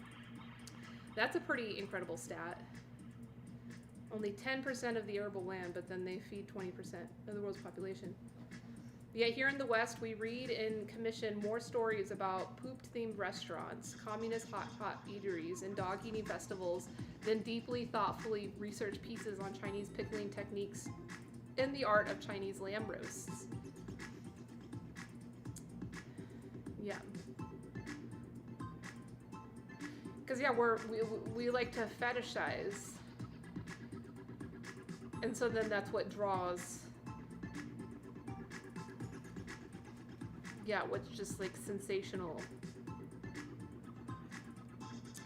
That's a pretty incredible stat. Only 10% of the arable land, but then they feed 20% of the world's population. Yet here in the West, we read and commission more stories about poop-themed restaurants, communist hot pot eateries, and dog-eating festivals than deeply, thoughtfully researched pieces on Chinese pickling techniques and the art of Chinese lamb roasts. Yeah. Because, yeah, we like to fetishize. And so then that's what draws... Yeah, what's just like sensational.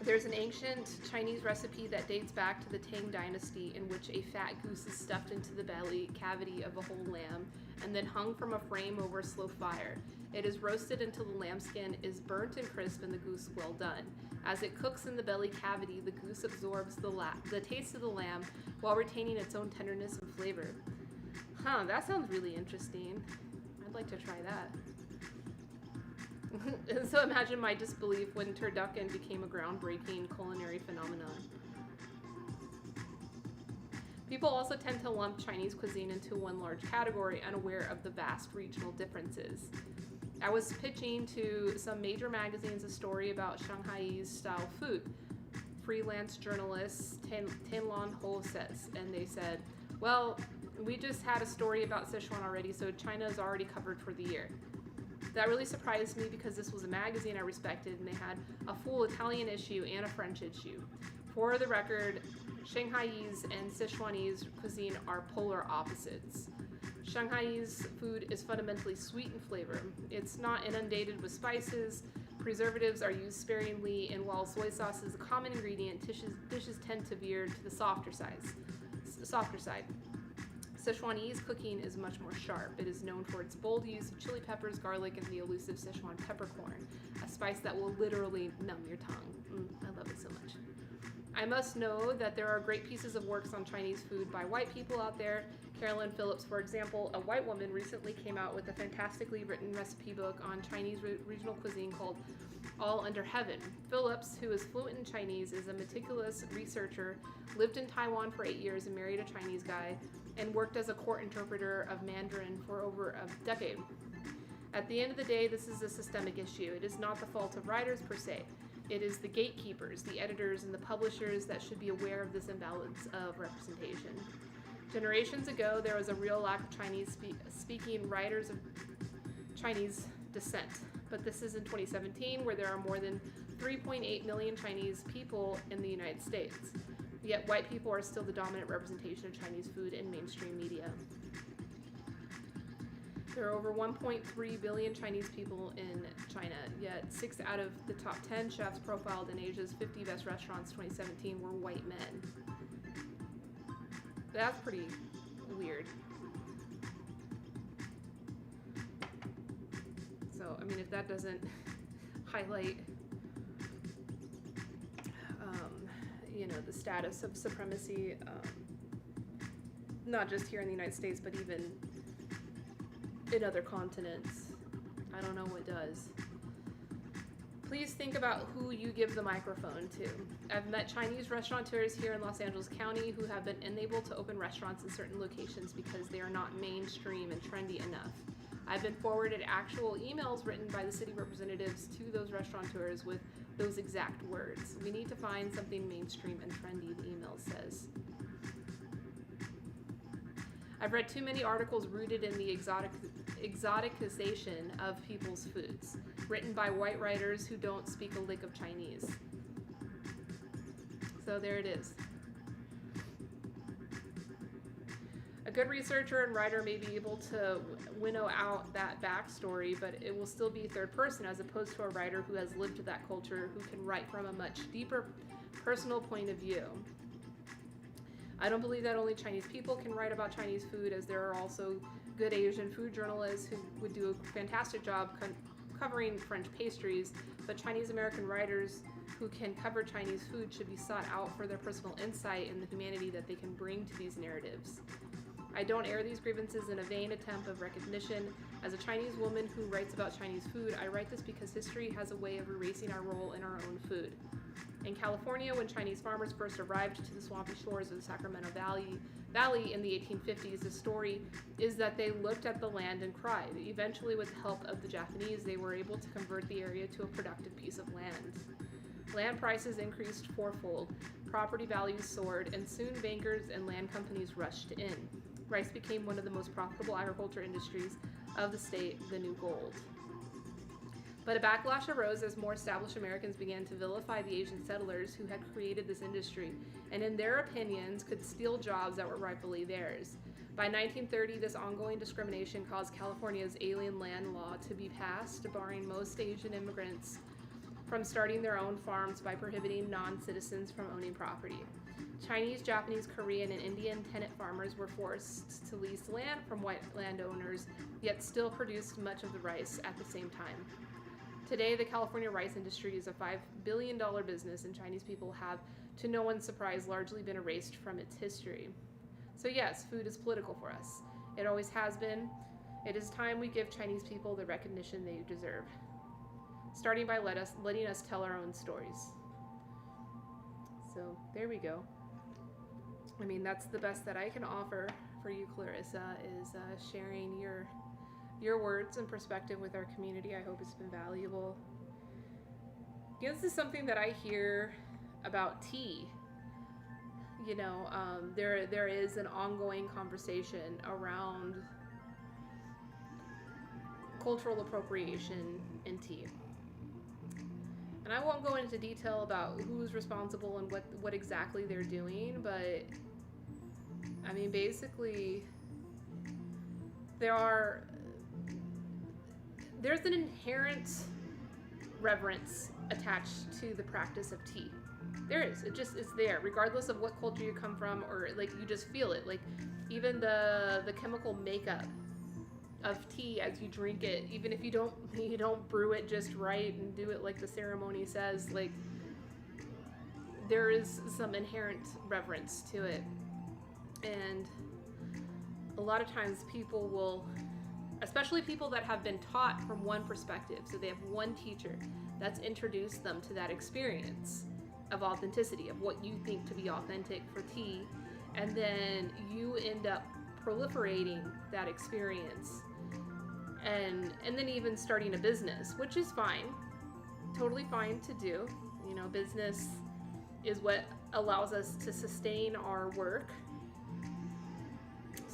There's an ancient Chinese recipe that dates back to the Tang Dynasty in which a fat goose is stuffed into the belly cavity of a whole lamb and then hung from a frame over a slow fire. It is roasted until the lambskin is burnt and crisp and the goose well done. As it cooks in the belly cavity, the goose absorbs the taste of the lamb while retaining its own tenderness and flavor. Huh, that sounds really interesting. I'd like to try that. So imagine my disbelief when turducken became a groundbreaking culinary phenomenon. People also tend to lump Chinese cuisine into one large category, unaware of the vast regional differences. I was pitching to some major magazines a story about Shanghaiese style food. Freelance journalist Tianlan Ho says, and they said, well, we just had a story about Sichuan already, so China is already covered for the year. That really surprised me because this was a magazine I respected and they had a full Italian issue and a French issue. For the record, Shanghaiese and Sichuanese cuisine are polar opposites. Shanghaiese food is fundamentally sweet in flavor. It's not inundated with spices, preservatives are used sparingly, and while soy sauce is a common ingredient, dishes tend to veer to the softer side. Sichuanese cooking is much more sharp. It is known for its bold use of chili peppers, garlic, and the elusive Sichuan peppercorn, a spice that will literally numb your tongue. I love it so much. I must know that there are great pieces of works on Chinese food by white people out there. Carolyn Phillips, for example, a white woman, recently came out with a fantastically written recipe book on Chinese regional cuisine called All Under Heaven. Phillips, who is fluent in Chinese, is a meticulous researcher, lived in Taiwan for 8 years and married a Chinese guy, and worked as a court interpreter of Mandarin for over a decade. At the end of the day, this is a systemic issue. It is not the fault of writers per se. It is the gatekeepers, the editors, and the publishers that should be aware of this imbalance of representation. Generations ago, there was a real lack of Chinese-speaking writers of Chinese descent. But this is in 2017, where there are more than 3.8 million Chinese people in the United States. Yet white people are still the dominant representation of Chinese food in mainstream media. There are over 1.3 billion Chinese people in China, yet 6 out of the top 10 chefs profiled in Asia's 50 best restaurants 2017 were white men. That's pretty weird. So, I mean, if that doesn't highlight, the status of supremacy, not just here in the United States, but even in other continents, I don't know what does. Please think about who you give the microphone to. I've met Chinese restaurateurs here in Los Angeles County who have been unable to open restaurants in certain locations because they are not mainstream and trendy enough. I've been forwarded actual emails written by the city representatives to those restaurateurs with those exact words. We need to find something mainstream and trendy, the email says. I've read too many articles rooted in the exoticization of people's foods, written by white writers who don't speak a lick of Chinese. So there it is. A good researcher and writer may be able to winnow out that backstory, but it will still be third person as opposed to a writer who has lived that culture, who can write from a much deeper personal point of view. I don't believe that only Chinese people can write about Chinese food, as there are also good Asian food journalists who would do a fantastic job covering French pastries, but Chinese American writers who can cover Chinese food should be sought out for their personal insight and the humanity that they can bring to these narratives. I don't air these grievances in a vain attempt of recognition. As a Chinese woman who writes about Chinese food, I write this because history has a way of erasing our role in our own food. In California, when Chinese farmers first arrived to the swampy shores of the Sacramento Valley in the 1850s, the story is that they looked at the land and cried. Eventually, with the help of the Japanese, they were able to convert the area to a productive piece of land. Land prices increased fourfold, property values soared, and soon bankers and land companies rushed in. Rice became one of the most profitable agriculture industries of the state, the new gold. But a backlash arose as more established Americans began to vilify the Asian settlers who had created this industry, and in their opinions could steal jobs that were rightfully theirs. By 1930, this ongoing discrimination caused California's alien land law to be passed, barring most Asian immigrants from starting their own farms by prohibiting non-citizens from owning property. Chinese, Japanese, Korean, and Indian tenant farmers were forced to lease land from white landowners, yet still produced much of the rice at the same time. Today, the California rice industry is a $5 billion business, and Chinese people have, to no one's surprise, largely been erased from its history. So yes, food is political for us. It always has been. It is time we give Chinese people the recognition they deserve, starting by letting us tell our own stories. So there we go. I mean, that's the best that I can offer for you, Clarissa, is sharing your words and perspective with our community. I hope it's been valuable. This is something that I hear about tea. There is an ongoing conversation around cultural appropriation in tea. And I won't go into detail about who's responsible and what exactly they're doing, but I mean, basically, there's an inherent reverence attached to the practice of tea. There is. It just is there, regardless of what culture you come from, or like you just feel it. Like even the chemical makeup of tea as you drink it, even if you don't brew it just right and do it like the ceremony says, like there is some inherent reverence to it. And a lot of times people will, especially people that have been taught from one perspective, so they have one teacher that's introduced them to that experience of authenticity, of what you think to be authentic for tea, and then you end up proliferating that experience and then even starting a business, which is fine, totally fine to do. Business is what allows us to sustain our work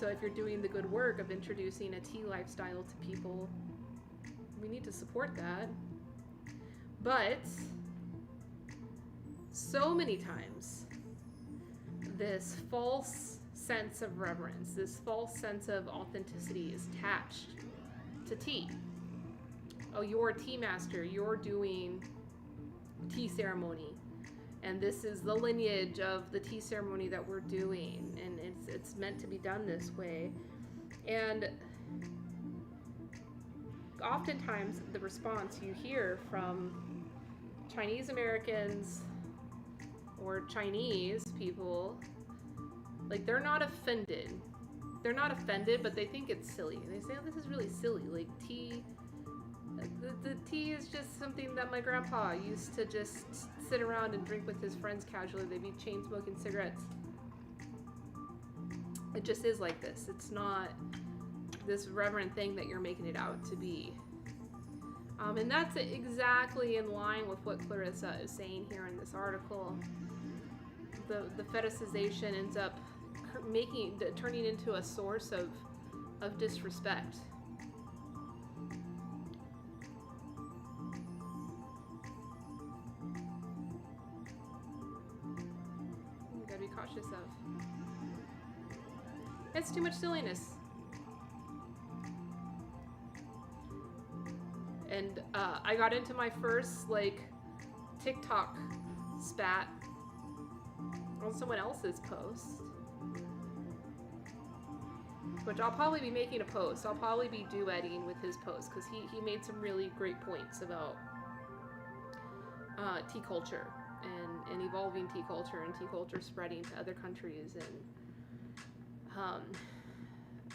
So if you're doing the good work of introducing a tea lifestyle to people, we need to support that. But so many times, this false sense of reverence, this false sense of authenticity is attached to tea. Oh, you're a tea master, you're doing tea ceremony, and this is the lineage of the tea ceremony that we're doing, and it's meant to be done this way. And oftentimes the response you hear from Chinese Americans or Chinese people, like, they're not offended. They're not offended, but they think it's silly. They say, oh, this is really silly. Like, tea, the tea is just something that my grandpa used to just sit around and drink with his friends casually. They'd be chain smoking cigarettes. It just is like this. It's not this reverent thing that you're making it out to be. And that's exactly in line with what Clarissa is saying here in this article. The fetishization ends up turning into a source of disrespect. You gotta be cautious of. It's too much silliness. And I got into my first TikTok spat on someone else's post, which I'll probably be making a post. I'll probably be duetting with his post because he made some really great points about tea culture and evolving tea culture and tea culture spreading to other countries, and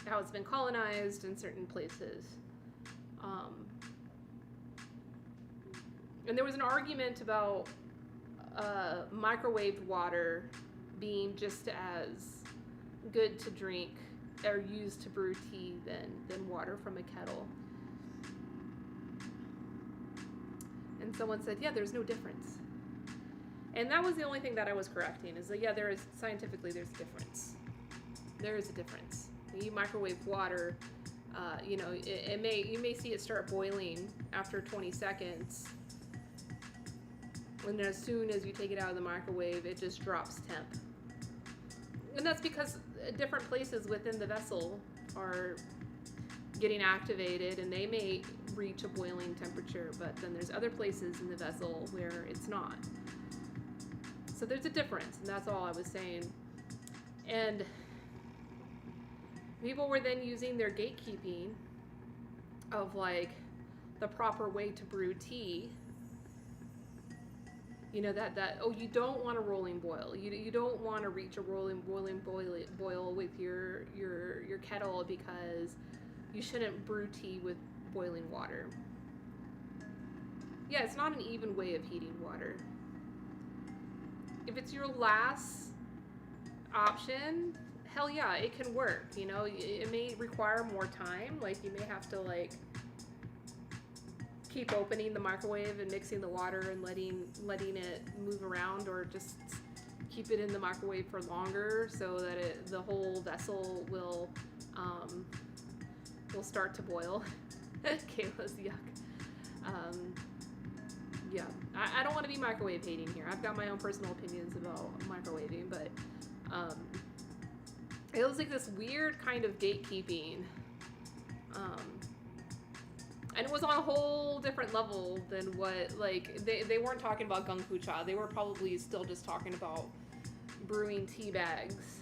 how it's been colonized in certain places. And there was an argument about microwaved water being just as good to drink or used to brew tea than water from a kettle. And someone said, yeah, there's no difference. And that was the only thing that I was correcting, is that, yeah, there's a difference. There is a difference. When you microwave water, you may see it start boiling after 20 seconds. And as soon as you take it out of the microwave, it just drops temp. And that's because different places within the vessel are getting activated, and they may reach a boiling temperature, but then there's other places in the vessel where it's not. So there's a difference, and that's all I was saying. And people were then using their gatekeeping of the proper way to brew tea. You know, you don't want a rolling boil. You don't want to reach a boiling boil with your kettle, because you shouldn't brew tea with boiling water. Yeah, it's not an even way of heating water. If it's your last option, hell yeah, it can work. You know, it may require more time. You may have to keep opening the microwave and mixing the water and letting it move around, or just keep it in the microwave for longer so that the whole vessel will start to boil. Kayla's yuck. Yeah, I don't want to be microwave hating here. I've got my own personal opinions about microwaving, but it was this weird kind of gatekeeping. And it was on a whole different level than what, they weren't talking about gung fu cha. They were probably still just talking about brewing tea bags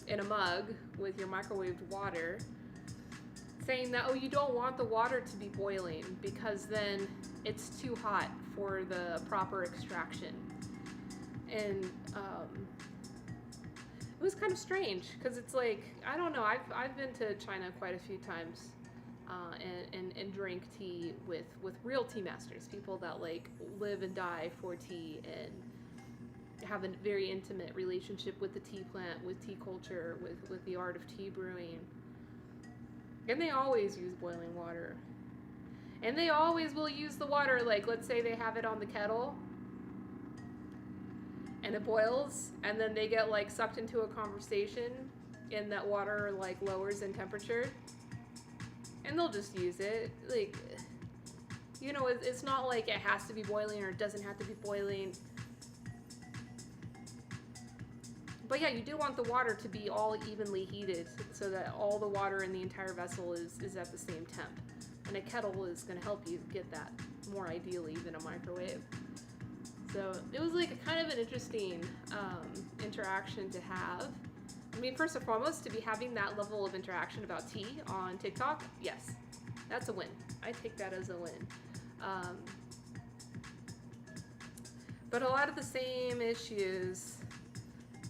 in a mug with your microwaved water, saying that, oh, you don't want the water to be boiling because then it's too hot for the proper extraction. And it was kind of strange, because it's I don't know, I've been to China quite a few times and drank tea with real tea masters, people that live and die for tea and have a very intimate relationship with the tea plant, with tea culture, with the art of tea brewing. And they always use boiling water. And they always will use the water, let's say they have it on the kettle, and it boils, and then they get like sucked into a conversation and that water like lowers in temperature, and they'll just use it. Like, you know, it's not like it has to be boiling or it doesn't have to be boiling. But yeah, you do want the water to be all evenly heated so that all the water in the entire vessel is at the same temp. And a kettle is going to help you get that more ideally than a microwave. So it was like a kind of an interesting interaction to have. I mean, first and foremost, to be having that level of interaction about tea on TikTok, yes, that's a win. I take that as a win. But a lot of the same issues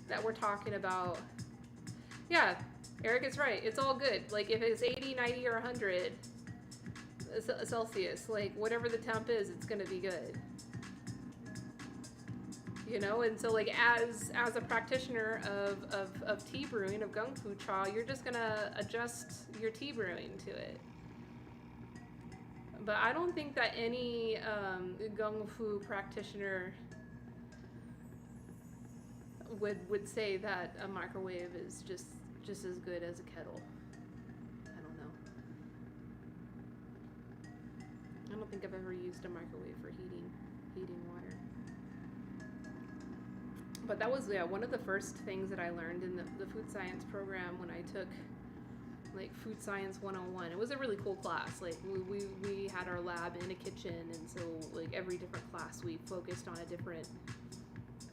that we're talking about, yeah, Eric is right. It's all good. Like if it's 80, 90, or 100 Celsius, like whatever the temp is, it's going to be good. You know, and so like as a practitioner of tea brewing, of gung fu cha, you're just gonna adjust your tea brewing to it. But I don't think that any gung fu practitioner would say that a microwave is just as good as a kettle. I don't know. I don't think I've ever used a microwave for heating water. But that was, yeah, one of the first things that I learned in the food science program when I took like Food Science 101. It was a really cool class. Like we had our lab in a kitchen, and so like every different class we focused on a different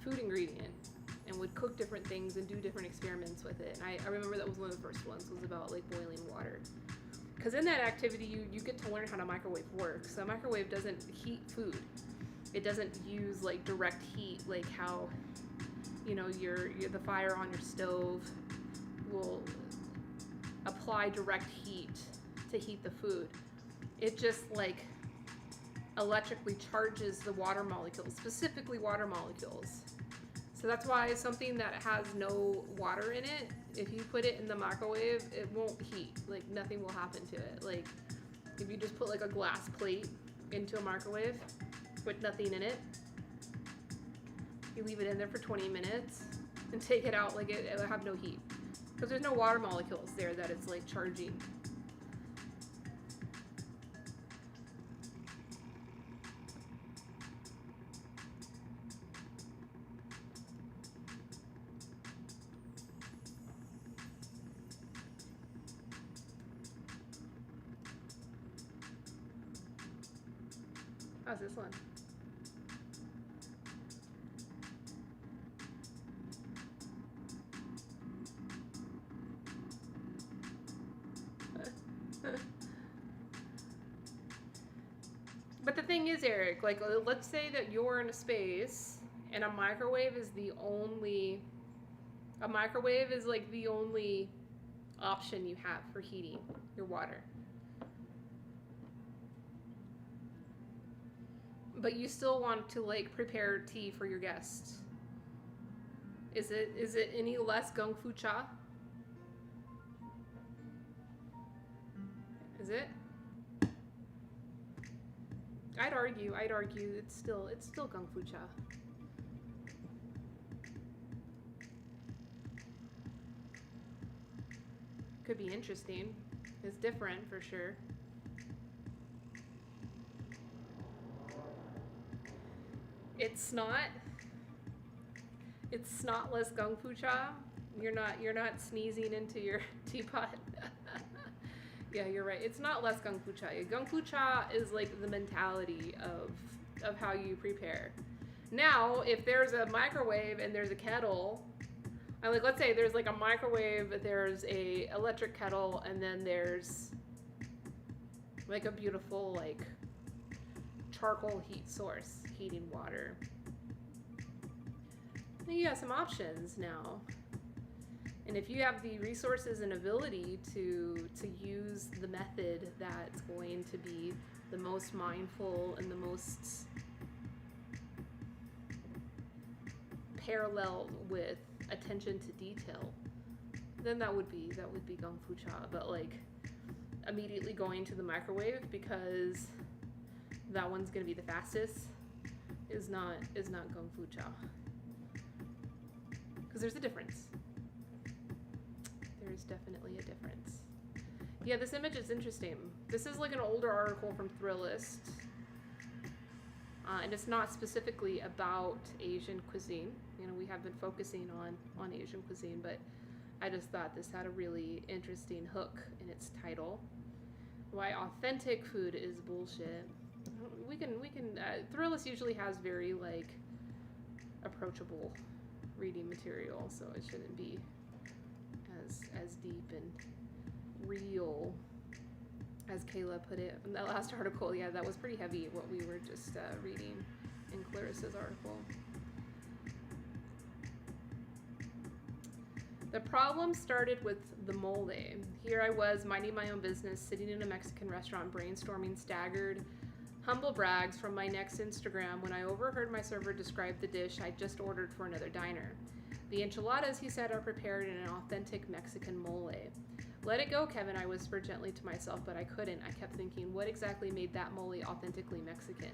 food ingredient and would cook different things and do different experiments with it. And I remember that was one of the first ones, was about like boiling water. Because in that activity you get to learn how a microwave works. So a microwave doesn't heat food. It doesn't use like direct heat like how, you know, the fire on your stove will apply direct heat to heat the food. It just like electrically charges the water molecules, specifically water molecules. So that's why something that has no water in it, if you put it in the microwave, it won't heat. Like nothing will happen to it. Like if you just put like a glass plate into a microwave with nothing in it, you leave it in there for 20 minutes and take it out, like it will have no heat. Because there's no water molecules there that it's like charging. How's this one? But the thing is, Eric, like let's say that you're in a space and a microwave is like the only option you have for heating your water. But you still want to like prepare tea for your guests. Is it any less gung fu cha? Is it? I'd argue it's still gung fu cha. Could be interesting. It's different for sure. It's not less gung fu cha. You're not sneezing into your teapot. Yeah, you're right. It's not less gung fu cha. Gung fu cha is like the mentality of how you prepare. Now, if there's a microwave and there's a kettle, and like let's say there's like a microwave, there's a electric kettle, and then there's like a beautiful like charcoal heat source heating water. Then you have some options now. And if you have the resources and ability to use the method that's going to be the most mindful and the most parallel with attention to detail, then that would be gung fu cha. But like immediately going to the microwave because that one's gonna be the fastest is not gung fu cha. Because there's a difference. There's definitely a difference. Yeah, this image is interesting. This is like an older article from Thrillist. And it's not specifically about Asian cuisine. You know, we have been focusing on Asian cuisine, but I just thought this had a really interesting hook in its title. Why authentic food is bullshit. We can Thrillist usually has very like approachable reading material, so it shouldn't be as deep and real as Kayla put it in that last article. Yeah, that was pretty heavy, what we were just reading in Clarissa's article. The problem started with the mole. Here I was, minding my own business, sitting in a Mexican restaurant, brainstorming staggered humble brags from my next Instagram when I overheard my server describe the dish I just ordered for another diner. The enchiladas, he said, are prepared in an authentic Mexican mole. Let it go, Kevin, I whispered gently to myself, but I couldn't. I kept thinking, what exactly made that mole authentically Mexican?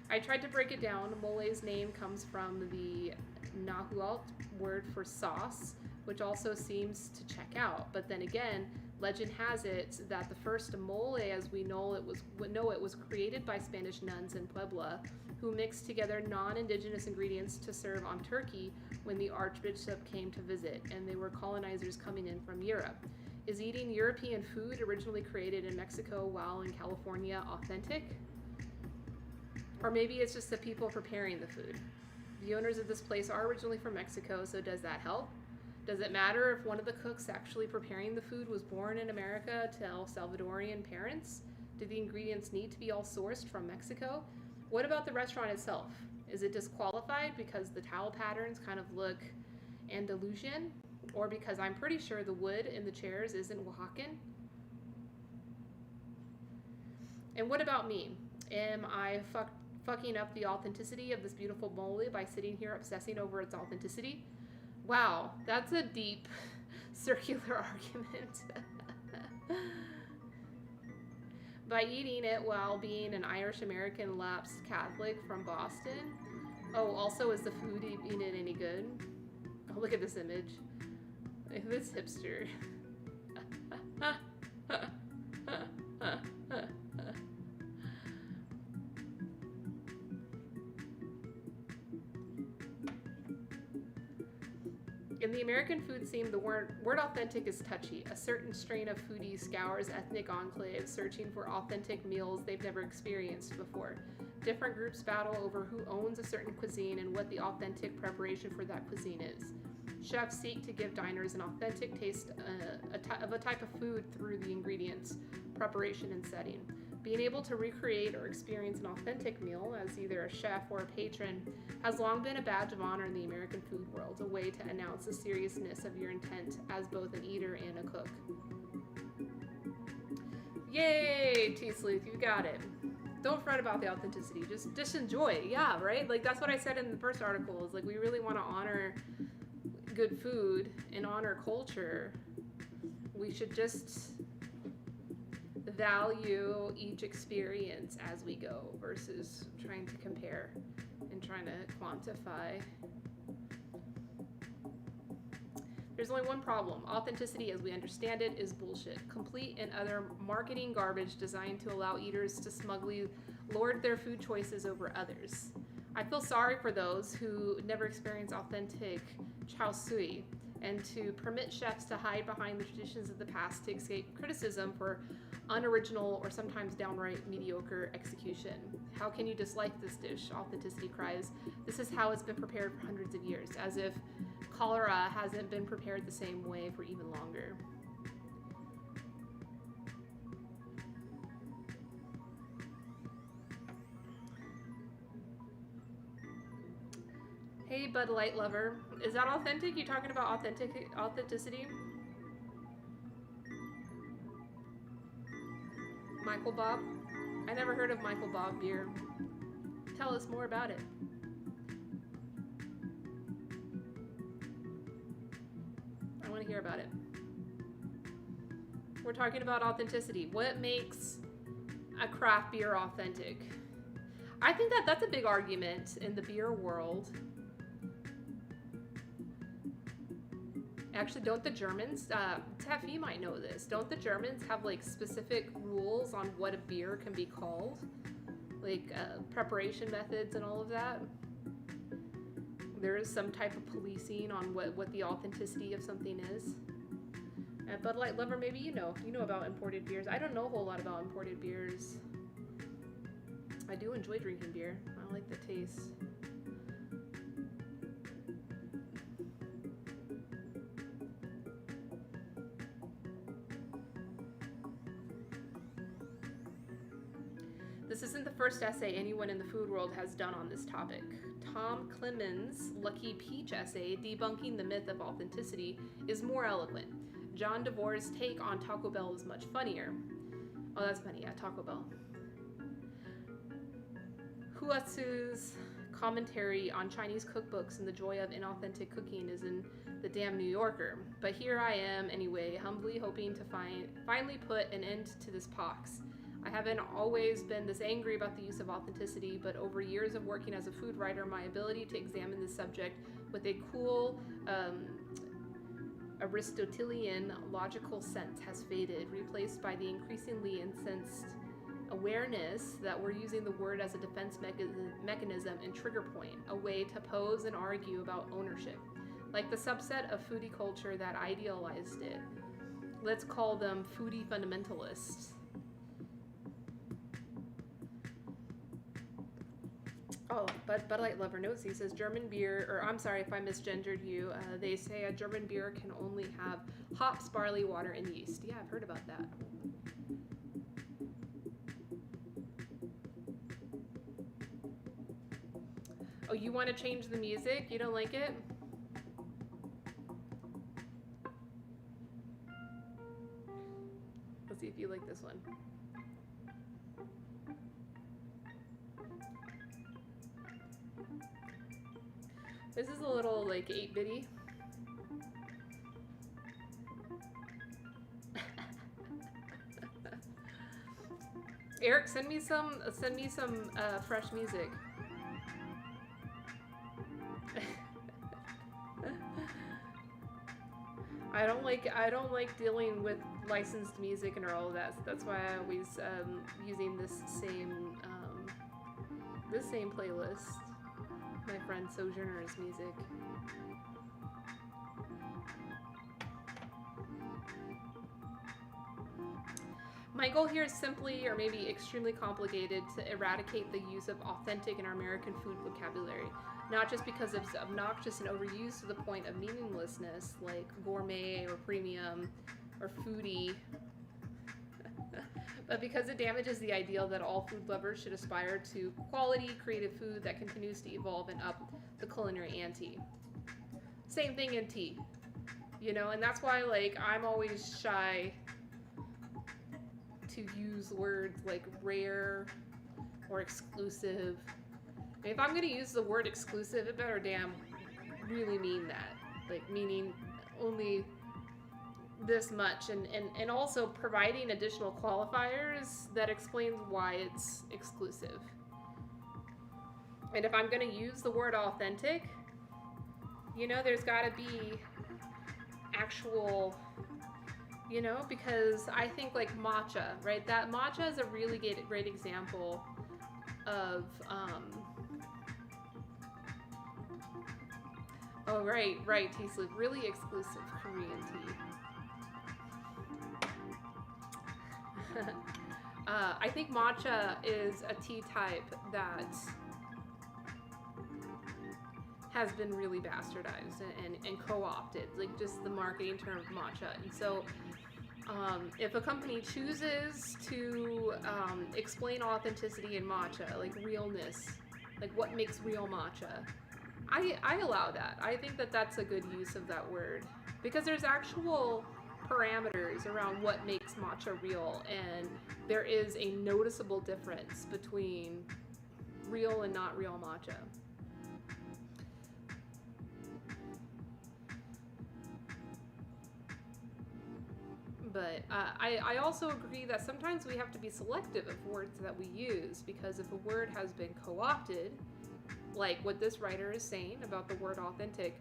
I tried to break it down. Mole's name comes from the Nahuatl word for sauce, which also seems to check out. But then again, legend has it that the first mole, as we know it was created by Spanish nuns in Puebla, who mixed together non-indigenous ingredients to serve on turkey when the Archbishop came to visit, and they were colonizers coming in from Europe. Is eating European food originally created in Mexico while in California authentic? Or maybe it's just the people preparing the food. The owners of this place are originally from Mexico, so does that help? Does it matter if one of the cooks actually preparing the food was born in America to El Salvadorian parents? Do the ingredients need to be all sourced from Mexico? What about the restaurant itself? Is it disqualified because the towel patterns kind of look Andalusian? Or because I'm pretty sure the wood in the chairs isn't Oaxacan? And what about me? Am I fucking up the authenticity of this beautiful mole by sitting here obsessing over its authenticity? Wow, that's a deep circular argument. By eating it while being an Irish-American lapsed Catholic from Boston. Oh, also, is the food eating it any good? Oh, look at this image. This hipster. In the American food scene, the word authentic is touchy. A certain strain of foodie scours ethnic enclaves, searching for authentic meals they've never experienced before. Different groups battle over who owns a certain cuisine and what the authentic preparation for that cuisine is. Chefs seek to give diners an authentic taste of a type of food through the ingredients, preparation, and setting. Being able to recreate or experience an authentic meal as either a chef or a patron has long been a badge of honor in the American food world, a way to announce the seriousness of your intent as both an eater and a cook. Yay, T-Sleuth, you got it. Don't fret about the authenticity, just enjoy it. Yeah, right? Like, that's what I said in the first article, is like, we really want to honor good food and honor culture. We should just value each experience as we go versus trying to compare and trying to quantify. There's only one problem. Authenticity, as we understand it, is bullshit. Complete and other marketing garbage designed to allow eaters to smugly lord their food choices over others. I feel sorry for those who never experience authentic chao sui and to permit chefs to hide behind the traditions of the past to escape criticism for unoriginal or sometimes downright mediocre execution. How can you dislike this dish? Authenticity cries. This is how it's been prepared for hundreds of years, as if cholera hasn't been prepared the same way for even longer. Hey, Bud Light lover. Is that authentic? You talking about authenticity? Michael Bob? I never heard of Michael Bob beer. Tell us more about it. I want to hear about it. We're talking about authenticity. What makes a craft beer authentic? I think that's a big argument in the beer world. Actually, don't the Germans, Tef, you might know this, don't the Germans have like specific rules on what a beer can be called? Like preparation methods and all of that? There is some type of policing on what the authenticity of something is. Bud Light lover, maybe you know about imported beers. I don't know a whole lot about imported beers. I do enjoy drinking beer. I like the taste. This isn't the first essay anyone in the food world has done on this topic. Tom Clemens' Lucky Peach essay, debunking the myth of authenticity, is more eloquent. John DeVore's take on Taco Bell is much funnier. Oh, that's funny, yeah, Taco Bell. Huatsu's commentary on Chinese cookbooks and the joy of inauthentic cooking is in the damn New Yorker. But here I am, anyway, humbly hoping to finally put an end to this pox. I haven't always been this angry about the use of authenticity, but over years of working as a food writer, my ability to examine this subject with a cool, Aristotelian logical sense has faded, replaced by the increasingly incensed awareness that we're using the word as a defense mechanism and trigger point, a way to pose and argue about ownership, like the subset of foodie culture that idealized it. Let's call them foodie fundamentalists. Oh, Bud Light lover knows. He says German beer, or I'm sorry if I misgendered you. They say a German beer can only have hops, barley, water, and yeast. Yeah, I've heard about that. Oh, you want to change the music? You don't like it? Let's see if you like this one. This is a little like 8-bitty. Eric, send me some fresh music. I don't like dealing with licensed music and all of that. So that's why I always using this same playlist. My friend Sojourner's music. My goal here is simply, or maybe extremely complicated, to eradicate the use of authentic in our American food vocabulary. Not just because it's obnoxious and overused to the point of meaninglessness, like gourmet or premium or foodie, but because it damages the ideal that all food lovers should aspire to quality, creative food that continues to evolve and up the culinary ante. Same thing in tea, and that's why, like, I'm always shy to use words like rare or exclusive. And if I'm going to use the word exclusive, it better damn really mean that, like, meaning only this much, and also providing additional qualifiers that explains why it's exclusive. And if I'm going to use the word authentic, there's got to be actual, because I think like matcha, right? That matcha is a really great example of oh right, T-Sleep, really exclusive Korean tea. I think matcha is a tea type that has been really bastardized and co-opted, like just the marketing term of matcha. And so if a company chooses to explain authenticity in matcha, like realness, like what makes real matcha, I allow that. I think that that's a good use of that word, because there's actual parameters around what makes matcha real, and there is a noticeable difference between real and not real matcha. But I also agree that sometimes we have to be selective of words that we use, because if a word has been co-opted, like what this writer is saying about the word authentic,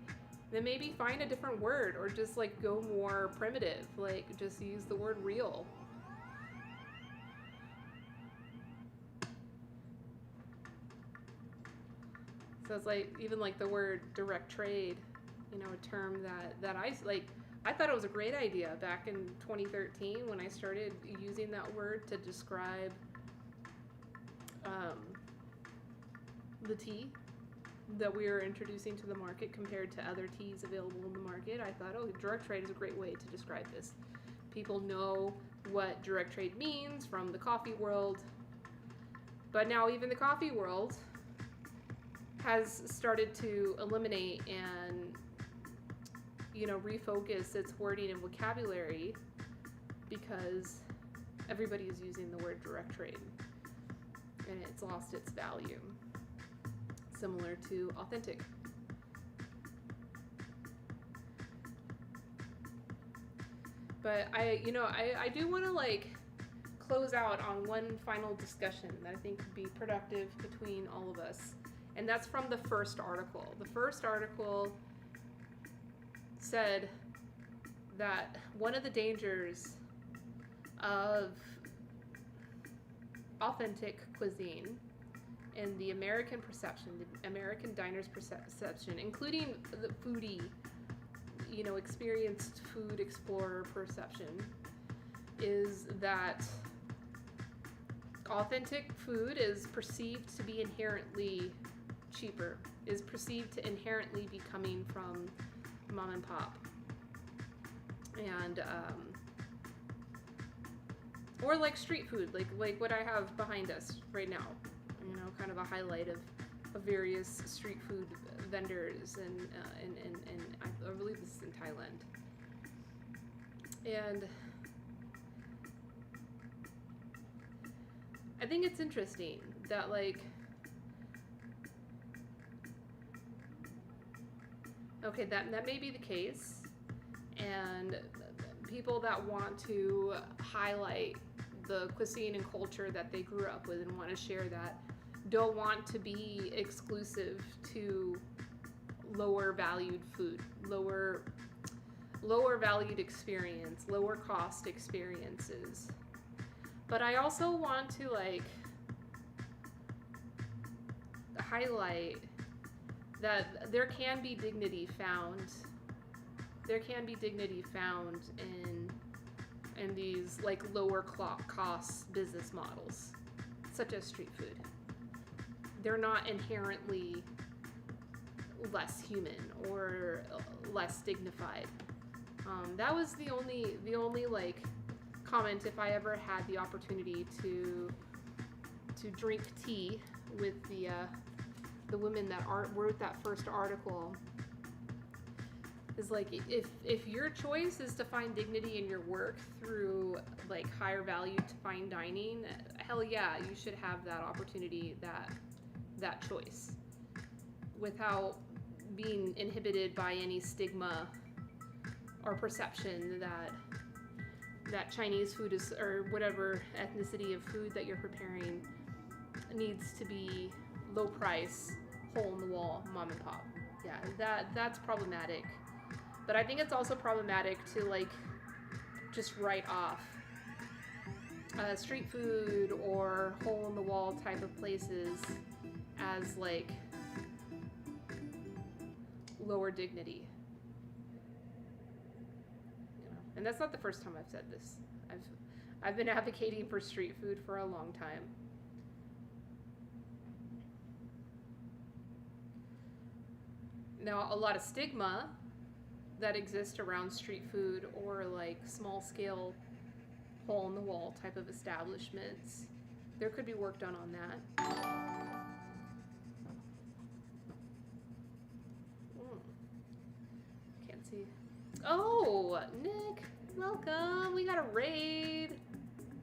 then maybe find a different word, or just like go more primitive, like just use the word real. So it's like, even like the word direct trade, you know, a term that I like. I thought it was a great idea back in 2013 when I started using that word to describe the tea that we were introducing to the market compared to other teas available in the market. I thought, oh, direct trade is a great way to describe this. People know what direct trade means from the coffee world, but now even the coffee world has started to eliminate and, you know, refocus its wording and vocabulary because everybody is using the word direct trade and it's lost its value, similar to authentic. But I do want to like close out on one final discussion that I think could be productive between all of us. And that's from the first article. The first article said that one of the dangers of authentic cuisine and the American perception, the American diner's perception, including the foodie, you know, experienced food explorer perception, is that authentic food is perceived to be inherently cheaper, is perceived to inherently be coming from mom and pop. And or like street food, like what I have behind us right now, you know, kind of a highlight of various street food vendors, and I believe this is in Thailand. And I think it's interesting that, like, okay, that may be the case, and people that want to highlight the cuisine and culture that they grew up with and want to share that don't want to be exclusive to lower valued food, lower valued experience, lower cost experiences. But I also want to like highlight that there can be dignity found. There can be dignity found in these like lower cost business models, such as street food. They're not inherently less human or less dignified. That was the only like comment, if I ever had the opportunity to drink tea with the women that wrote that first article, is like, if your choice is to find dignity in your work through like higher value to fine dining, hell yeah, you should have that opportunity, that choice, without being inhibited by any stigma or perception that Chinese food is, or whatever ethnicity of food that you're preparing, needs to be low price, hole in the wall, mom and pop. Yeah, that's problematic. But I think it's also problematic to like just write off street food or hole in the wall type of places as like lower dignity. You know? And that's not the first time I've said this. I've been advocating for street food for a long time. Now, a lot of stigma that exists around street food or like small scale hole in the wall type of establishments, there could be work done on that. Can't see. Oh, Nick, welcome. We got a raid.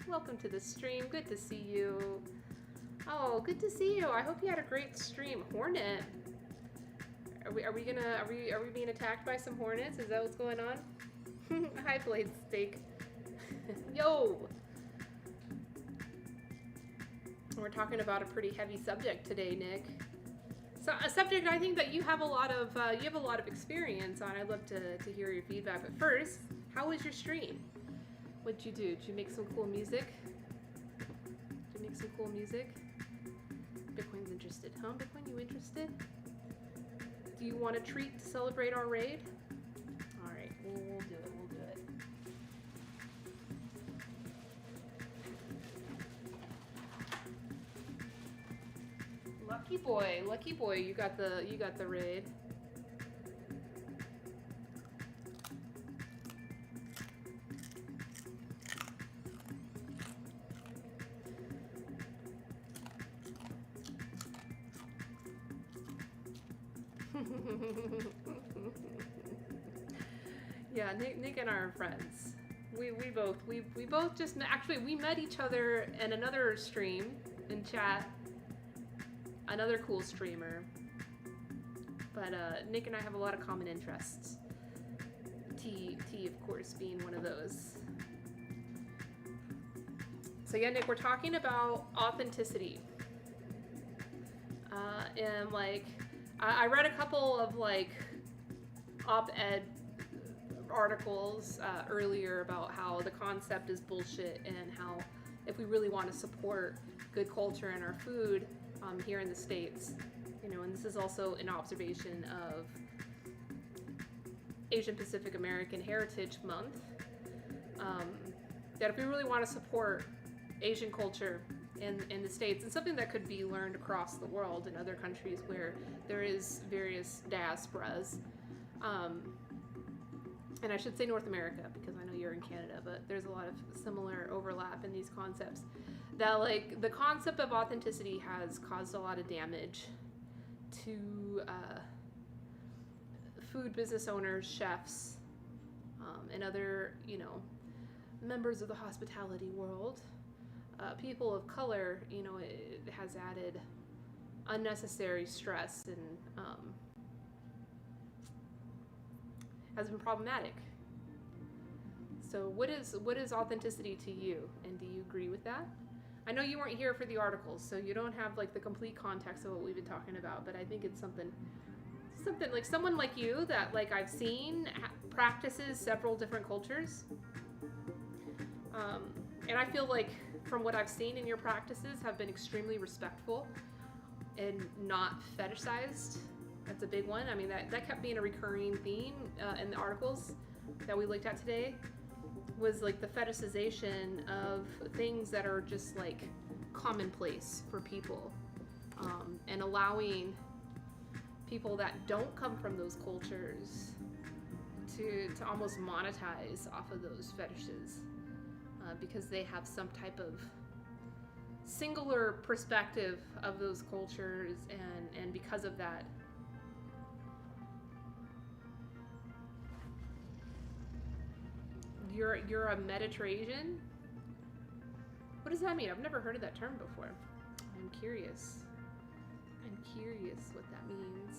Welcome to the stream. Good to see you. Oh, good to see you. I hope you had a great stream. Hornet. Are we being attacked by some hornets? Is that what's going on? Hi, Blade Steak. Yo! We're talking about a pretty heavy subject today, Nick. So a subject I think that you have a lot of experience on. I'd love to hear your feedback. But first, how was your stream? What'd you do? Did you make some cool music? Bitcoin's interested. Huh, Bitcoin, you interested? Do you want a treat to celebrate our raid? All right, we'll do it. Lucky boy, you got the raid. Yeah, Nick and I are friends. We both just actually we met each other in another stream in chat. Another cool streamer. But Nick and I have a lot of common interests. T of course being one of those. So yeah, Nick, we're talking about authenticity. And like I read a couple of like op-ed articles earlier about how the concept is bullshit and how if we really want to support good culture in our food here in the States, you know, and this is also an observation of Asian Pacific American Heritage Month, that if we really want to support Asian culture in the States, and something that could be learned across the world in other countries where there is various diasporas, and I should say North America because I know you're in Canada, but there's a lot of similar overlap in these concepts. That like the concept of authenticity has caused a lot of damage to food business owners, chefs, and other, you know, members of the hospitality world. People of color, you know, it has added unnecessary stress and has been problematic. So what is authenticity to you, and do you agree with that? I know you weren't here for the articles, so you don't have like the complete context of what we've been talking about, but I think it's something like someone like you that like I've seen practices several different cultures, and I feel like from what I've seen in your practices have been extremely respectful and not fetishized. That's a big one. I mean, that kept being a recurring theme in the articles that we looked at today, was like the fetishization of things that are just like commonplace for people, and allowing people that don't come from those cultures to almost monetize off of those fetishes, because they have some type of singular perspective of those cultures, and because of that, you're a Mediterranean? What does that mean? I've never heard of that term before. I'm curious what that means.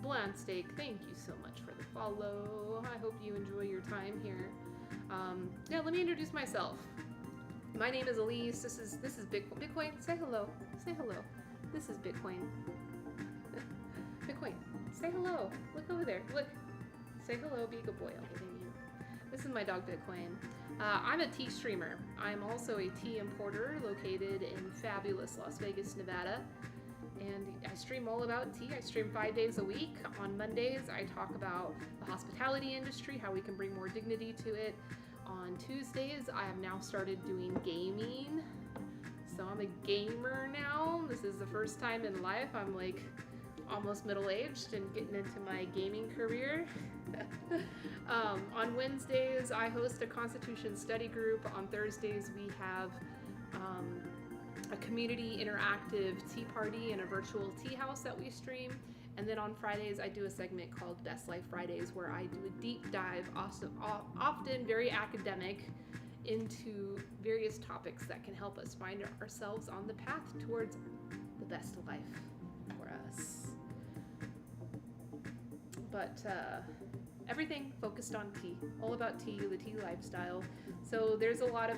Bland Steak, thank you so much for the follow. I hope you enjoy your time here. Yeah, let me introduce myself. My name is Elise. This is Bitcoin. Say hello. Say hello. This is Bitcoin. Bitcoin. Say hello. Look over there. Look. Say hello. Be a good boy. Okay, thank you. This is my dog Bitcoin. I'm a tea streamer. I'm also a tea importer located in fabulous Las Vegas, Nevada. And I stream all about tea. I stream 5 days a week. On Mondays, I talk about the hospitality industry, how we can bring more dignity to it. On Tuesdays, I have now started doing gaming. So I'm a gamer now. This is the first time in life I'm like almost middle-aged and getting into my gaming career. On Wednesdays, I host a Constitution study group. On Thursdays, we have a community interactive tea party and a virtual tea house that we stream. And then on Fridays, I do a segment called Best Life Fridays, where I do a deep dive, often very academic, into various topics that can help us find ourselves on the path towards the best life for Yes. But everything focused on tea, all about tea, the tea lifestyle. So there's a lot of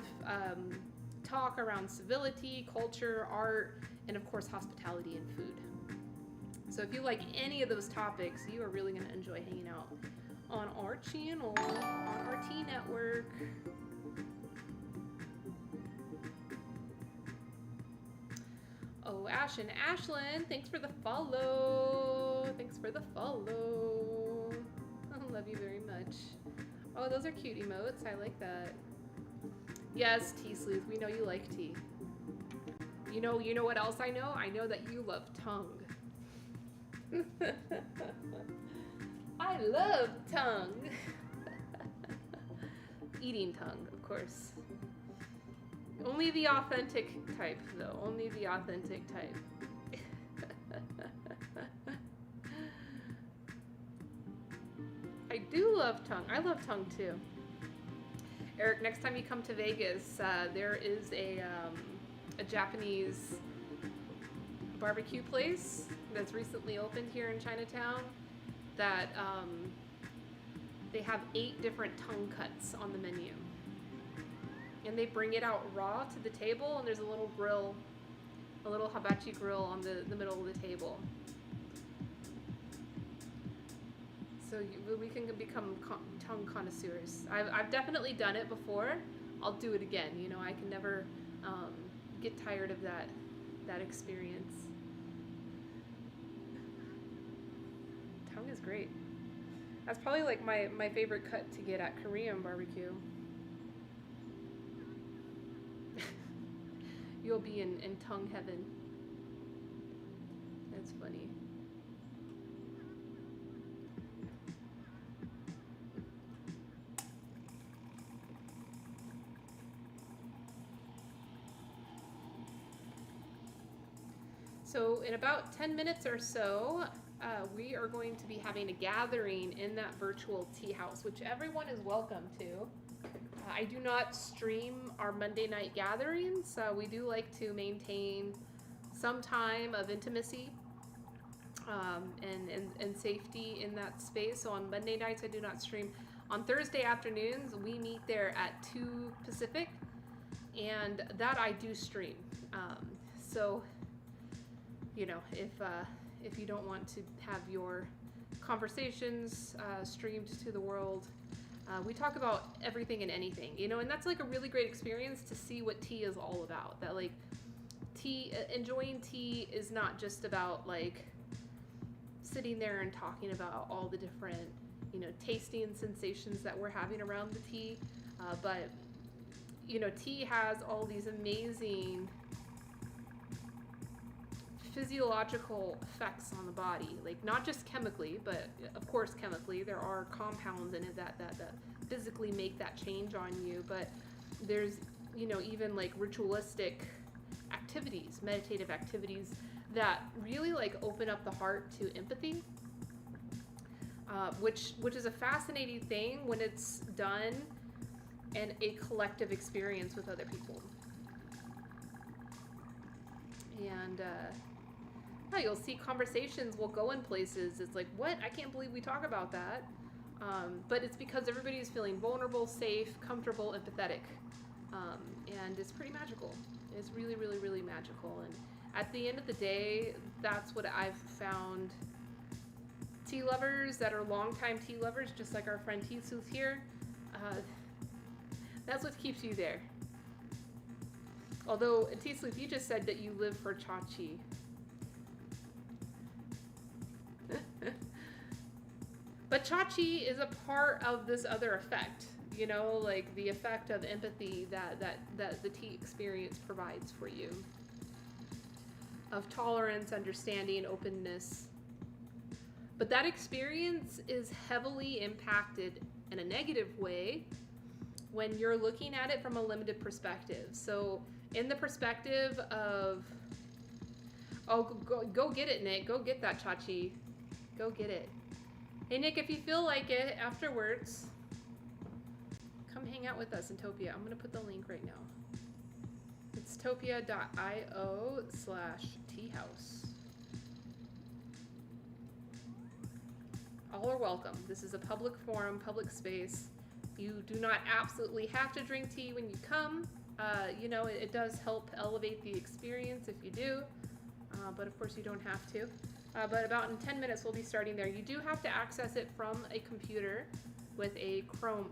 talk around civility, culture, art, and of course hospitality and food. So if you like any of those topics, you are really going to enjoy hanging out on our channel, on our tea network. Oh, Ashlyn, thanks for the follow. Thanks for the follow. I love you very much. Oh, those are cute emotes. I like that. Yes, Tea Sleuth, we know you like tea. You know what else I know? I know that you love tongue. I love tongue. Eating tongue, of course. Only the authentic type, though. Only the authentic type. I do love tongue. I love tongue, too. Eric, next time you come to Vegas, there is a Japanese barbecue place that's recently opened here in Chinatown that they have 8 different tongue cuts on the menu. And they bring it out raw to the table, and there's a little grill, a little hibachi grill on the middle of the table. So we can become tongue connoisseurs. I've definitely done it before. I'll do it again. You know, I can never get tired of that experience. Tongue is great. That's probably like my favorite cut to get at Korean barbecue. You'll be in tongue heaven. That's funny. So in about 10 minutes or so, we are going to be having a gathering in that virtual tea house, which everyone is welcome to. I do not stream our Monday night gatherings. We do like to maintain some time of intimacy and safety in that space. So on Monday nights, I do not stream. On Thursday afternoons, we meet there at 2 Pacific, and that I do stream. So, you know, if you don't want to have your conversations streamed to the world, we talk about everything and anything, you know, and that's like a really great experience to see what tea is all about. That like tea, enjoying tea is not just about like sitting there and talking about all the different, you know, tasting sensations that we're having around the tea, but you know, tea has all these amazing physiological effects on the body, like not just chemically, but of course chemically there are compounds in it that physically make that change on you, but there's, you know, even like ritualistic activities, meditative activities that really like open up the heart to empathy, which is a fascinating thing when it's done in a collective experience with other people. And you'll see conversations will go in places. It's like, what? I can't believe we talk about that. But it's because everybody is feeling vulnerable, safe, comfortable, empathetic. And it's pretty magical. It's really, really, really magical. And at the end of the day, that's what I've found. Tea lovers that are longtime tea lovers, just like our friend Tea Sleuth here, that's what keeps you there. Although, Tea Sleuth, you just said that you live for chachi. But chachi is a part of this other effect, you know, like the effect of empathy that the tea experience provides for you, of tolerance, understanding, openness. But that experience is heavily impacted in a negative way when you're looking at it from a limited perspective. So in the perspective of, oh, go get it, Nick. Go get that chachi. Go get it. Hey, Nick, if you feel like it afterwards, come hang out with us in Topia. I'm going to put the link right now. It's topia.io/teahouse. All are welcome. This is a public forum, public space. You do not absolutely have to drink tea when you come. You know, it does help elevate the experience if you do, but of course you don't have to. But about in 10 minutes we'll be starting there. You do have to access it from a computer with a Chrome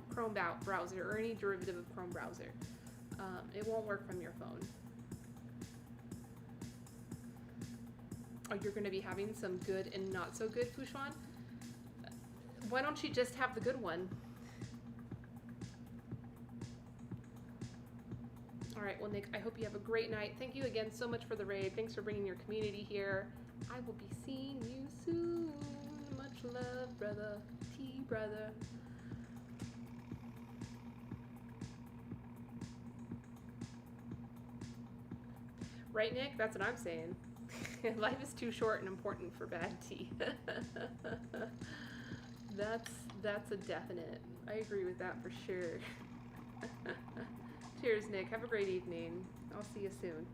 browser or any derivative of Chrome browser. It won't work from your phone. Oh, you're going to be having some good and not so good Fushuan? Why don't you just have the good one? All right, well, Nick, I hope you have a great night. Thank you again so much for the raid. Thanks for bringing your community here. I will be seeing you soon. Much love, brother. Tea, brother. Right, Nick? That's what I'm saying. Life is too short and important for bad tea. That's a definite. I agree with that for sure. Cheers, Nick. Have a great evening. I'll see you soon.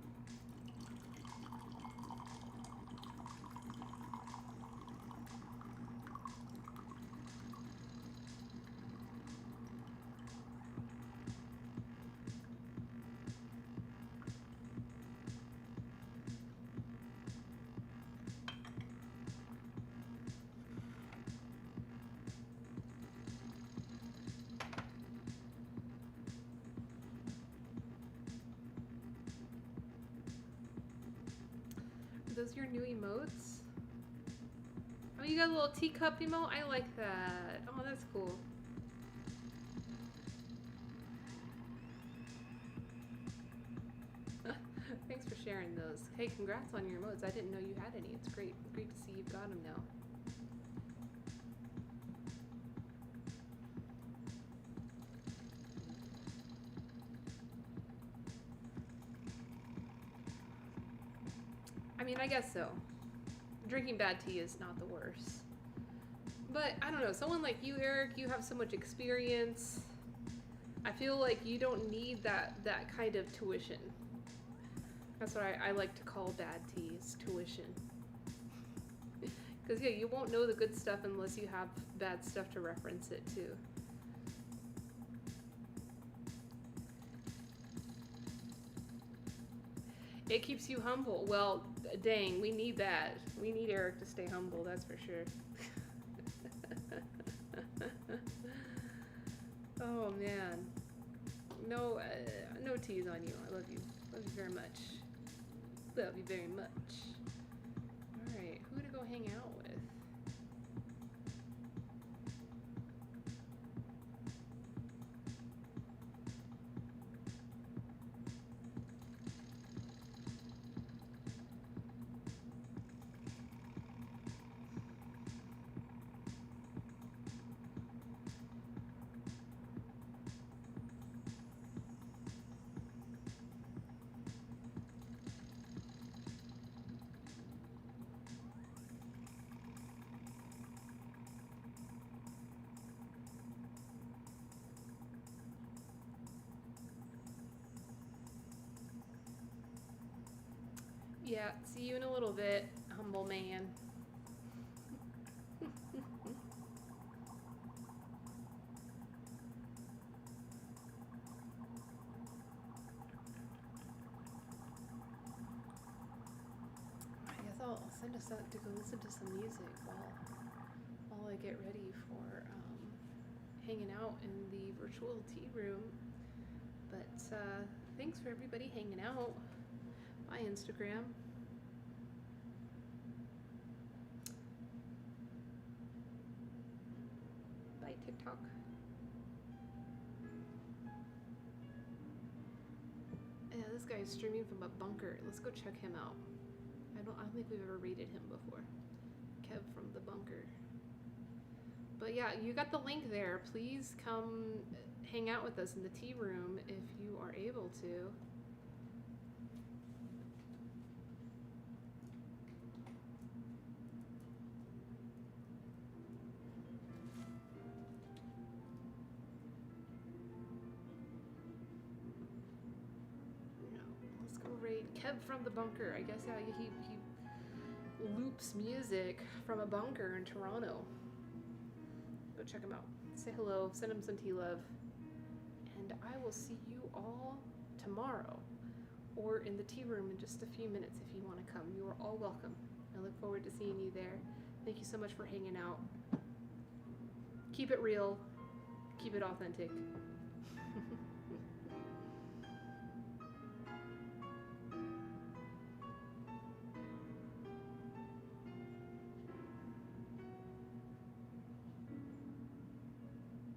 Those your new emotes? Oh, you got a little teacup emote? I like that. Oh, that's cool. Thanks for sharing those. Hey, congrats on your emotes. I didn't know you had any. It's great. Great to see you've got them now. I mean, I guess so. Drinking bad tea is not the worst. But, I don't know, someone like you, Eric, you have so much experience. I feel like you don't need that kind of tuition. That's what I like to call bad tea, is tuition. Because, yeah, you won't know the good stuff unless you have bad stuff to reference it to. It keeps you humble. Well, dang, we need that. We need Eric to stay humble, that's for sure. Oh, man. No, no tease on you. I love you. Love you very much. Love you very much. Alright, who to go hang out with? Yeah, see you in a little bit, humble man. I guess I'll send us out to go listen to some music while I get ready for hanging out in the virtual tea room. But thanks for everybody hanging out. Bye, Instagram. Bye, TikTok. Yeah, this guy is streaming from a bunker. Let's go check him out. I don't think we've ever rated him before. Kev from the bunker. But yeah, you got the link there. Please come hang out with us in the tea room if you are able to. Kev from the bunker. I guess, yeah, he loops music from a bunker in Toronto. Go check them out. Say hello, send them some tea love. And I will see you all tomorrow or in the tea room in just a few minutes if you want to come. You are all welcome. I look forward to seeing you there. Thank you so much for hanging out. Keep it real. Keep it authentic.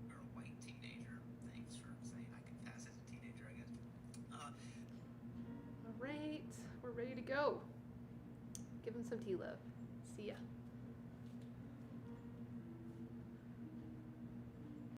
Or a white teenager. Thanks for saying I can pass as a teenager, I guess. All right, we're ready to go. Give him some tea love. See ya.